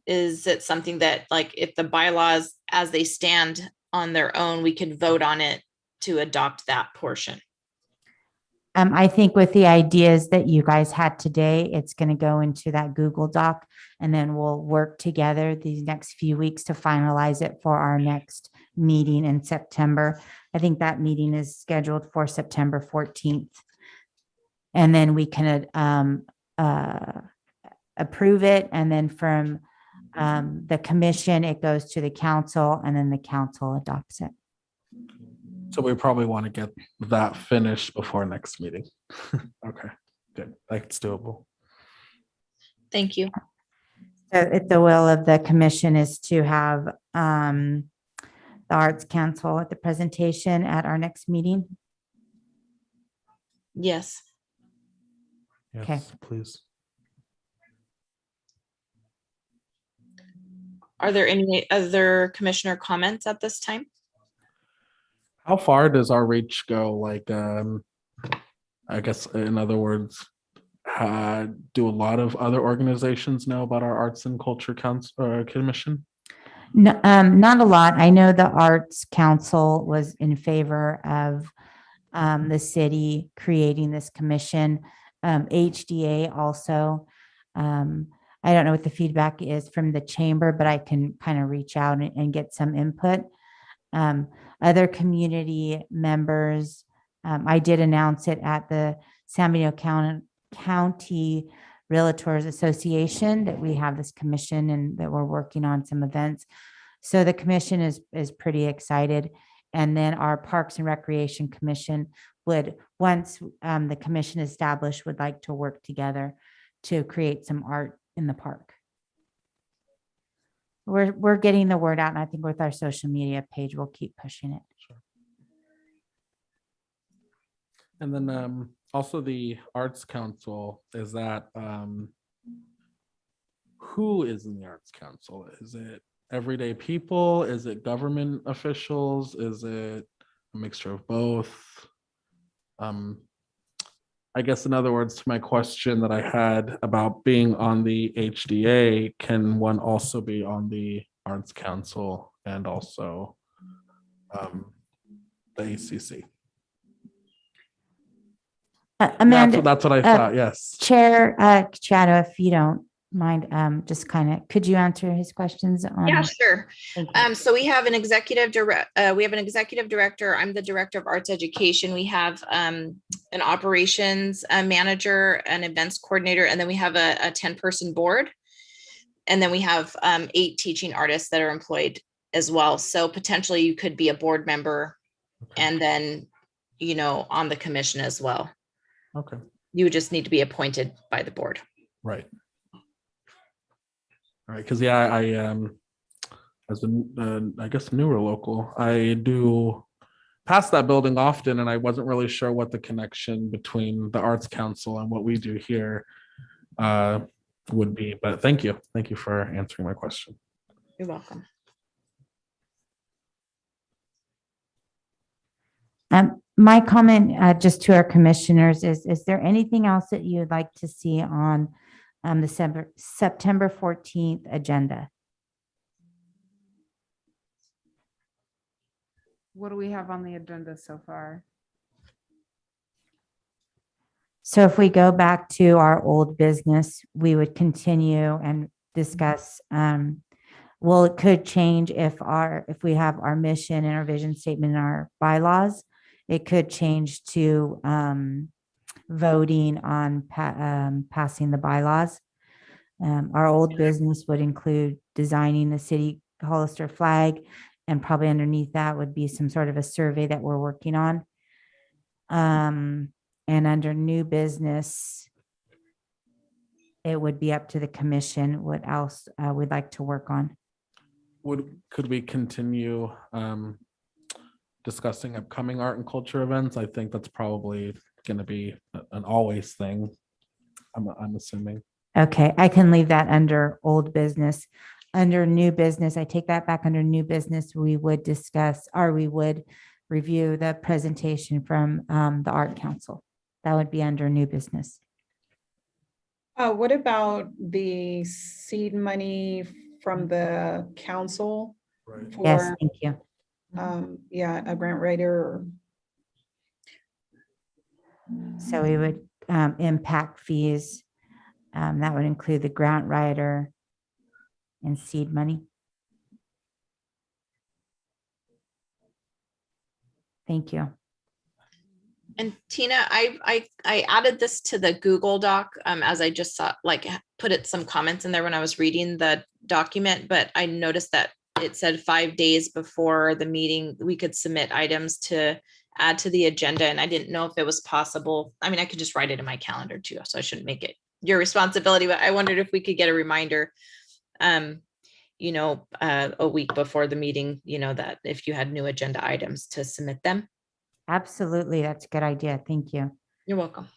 is it something that, like, if the bylaws as they stand on their own, we could vote on it to adopt that portion? I think with the ideas that you guys had today, it's going to go into that Google Doc, and then we'll work together these next few weeks to finalize it for our next meeting in September. I think that meeting is scheduled for September 14th. And then we can approve it. And then from the commission, it goes to the council, and then the council adopts it. So we probably want to get that finished before next meeting. Okay, good. That's doable. Thank you. So if the will of the commission is to have the Arts Council at the presentation at our next meeting. Yes. Okay. Yes, please. Are there any other commissioner comments at this time? How far does our reach go? Like, I guess, in other words, do a lot of other organizations know about our Arts and Culture Council Commission? No, not a lot. I know the Arts Council was in favor of the city creating this commission. HDA also. I don't know what the feedback is from the chamber, but I can kind of reach out and get some input. Other community members, I did announce it at the San Benito County Realtors Association that we have this commission and that we're working on some events. So the commission is pretty excited. And then our Parks and Recreation Commission would, once the commission established, would like to work together to create some art in the park. We're getting the word out, and I think with our social media page, we'll keep pushing it. Sure. And then also the Arts Council, is that who is in the Arts Council? Is it everyday people? Is it government officials? Is it a mixture of both? Um, I guess in other words, to my question that I had about being on the HDA, can one also be on the Arts Council and also the ACC? Amanda, That's what I uh, thought, yes. Chair, Chado, if you don't mind, just kind of, could you answer his questions on? Yeah, sure. Thank you. So we have an executive director. I'm the director of arts education. We have an operations manager, an events coordinator, and then we have a 10-person board. And then we have 8 teaching artists that are employed as well. So potentially you could be a board member and then, on the commission as well. Okay, You would just need to be appointed by the board. right. All right, because I as a I guess newer local, I do pass that building often, and I wasn't really sure what the connection between the Arts Council and what we do here would be. But thank you for answering my question. You're welcome. My comment, just to our commissioners, is there anything else that you would like to see on the September 14th agenda? What do we have on the agenda so far? So if we go back to our old business, we would continue and discuss, well, it could change if we have our mission and our vision statement in our bylaws. It could change to voting on passing the bylaws. Our old business would include designing the city Hollister flag, and probably underneath that would be some sort of a survey that we're working on. And under new business, it would be up to the commission what else we'd like to work on. Could we continue discussing upcoming art and culture events? I think that's probably going to be an always thing. I'm assuming. Okay, I can leave that under old business. Under new business, I take that back. Under new business, we would discuss, or we would review the presentation from the Art Council. That would be under new business. What about the seed money from the council? Right. Yes, For, thank you. yeah, a grant writer or So we would impact fees. That would include the grant writer and seed money. Thank you. And Tina, I added this to the Google Doc as I just saw, put some comments in there when I was reading the document, but I noticed that it said 5 days before the meeting, we could submit items to add to the agenda. And I didn't know if it was possible. I mean, I could just write it in my calendar too, so I shouldn't make it your responsibility, but I wondered if we could get a reminder, a week before the meeting, that if you had new agenda items to submit them. Absolutely. That's a good idea. Thank you. You're welcome.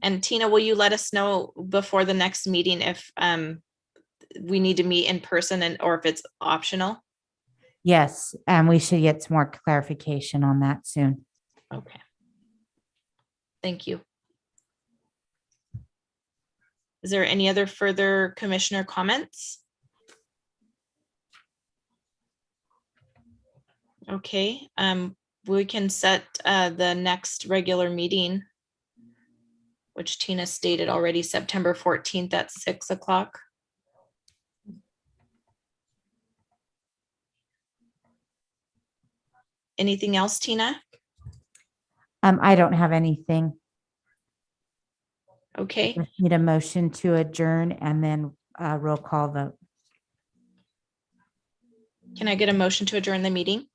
And Tina, will you let us know before the next meeting if we need to meet in person or if it's optional? Yes, and we should get some more clarification on that soon. Okay. Thank you. Is there any other further commissioner comments? Okay, we can set the next regular meeting, which Tina stated already, September 14th at 6 o'clock. Anything else, Tina? I don't have anything. Okay, Just need a motion to adjourn and then roll call vote. can I get a motion to adjourn the meeting?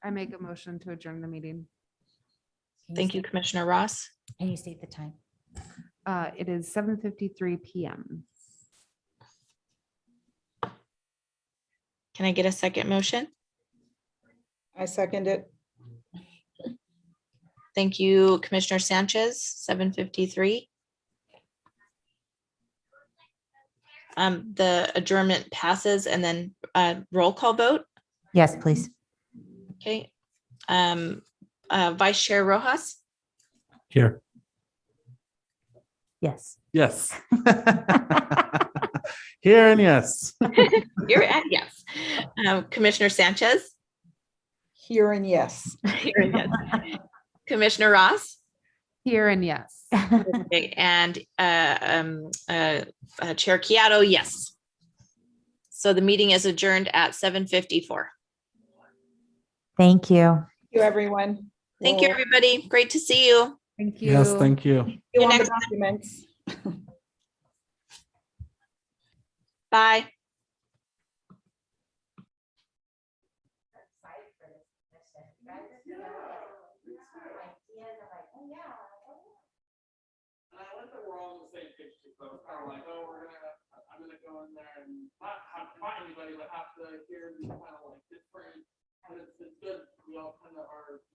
I make a motion to adjourn the meeting. Thank you, Commissioner Ross. Can you state the time? It is 7:53 p.m. Can I get a second motion? I second it. Thank you, Commissioner Sanchez, 7:53. The adjournment passes and then roll call vote. Yes, please. Okay. Vice Chair Rojas, Here. Yes. Yes. Here and yes. you're at yes. Commissioner Sanchez, Here and yes. here and yes. Commissioner Ross, Here and yes. okay, and Chair Kiato, yes. So the meeting is adjourned at 7:54. Thank you. Thank you, everyone. Thank you, We'll everybody. Great to see you. Thank you. Yes, thank you. see you on the next- documents. Bye. And I like that we're all on the same page too. So it's kind of like, oh, I'm gonna go in there and not have to find anybody, but have to hear these kind of like different. And it's good. We all kind of are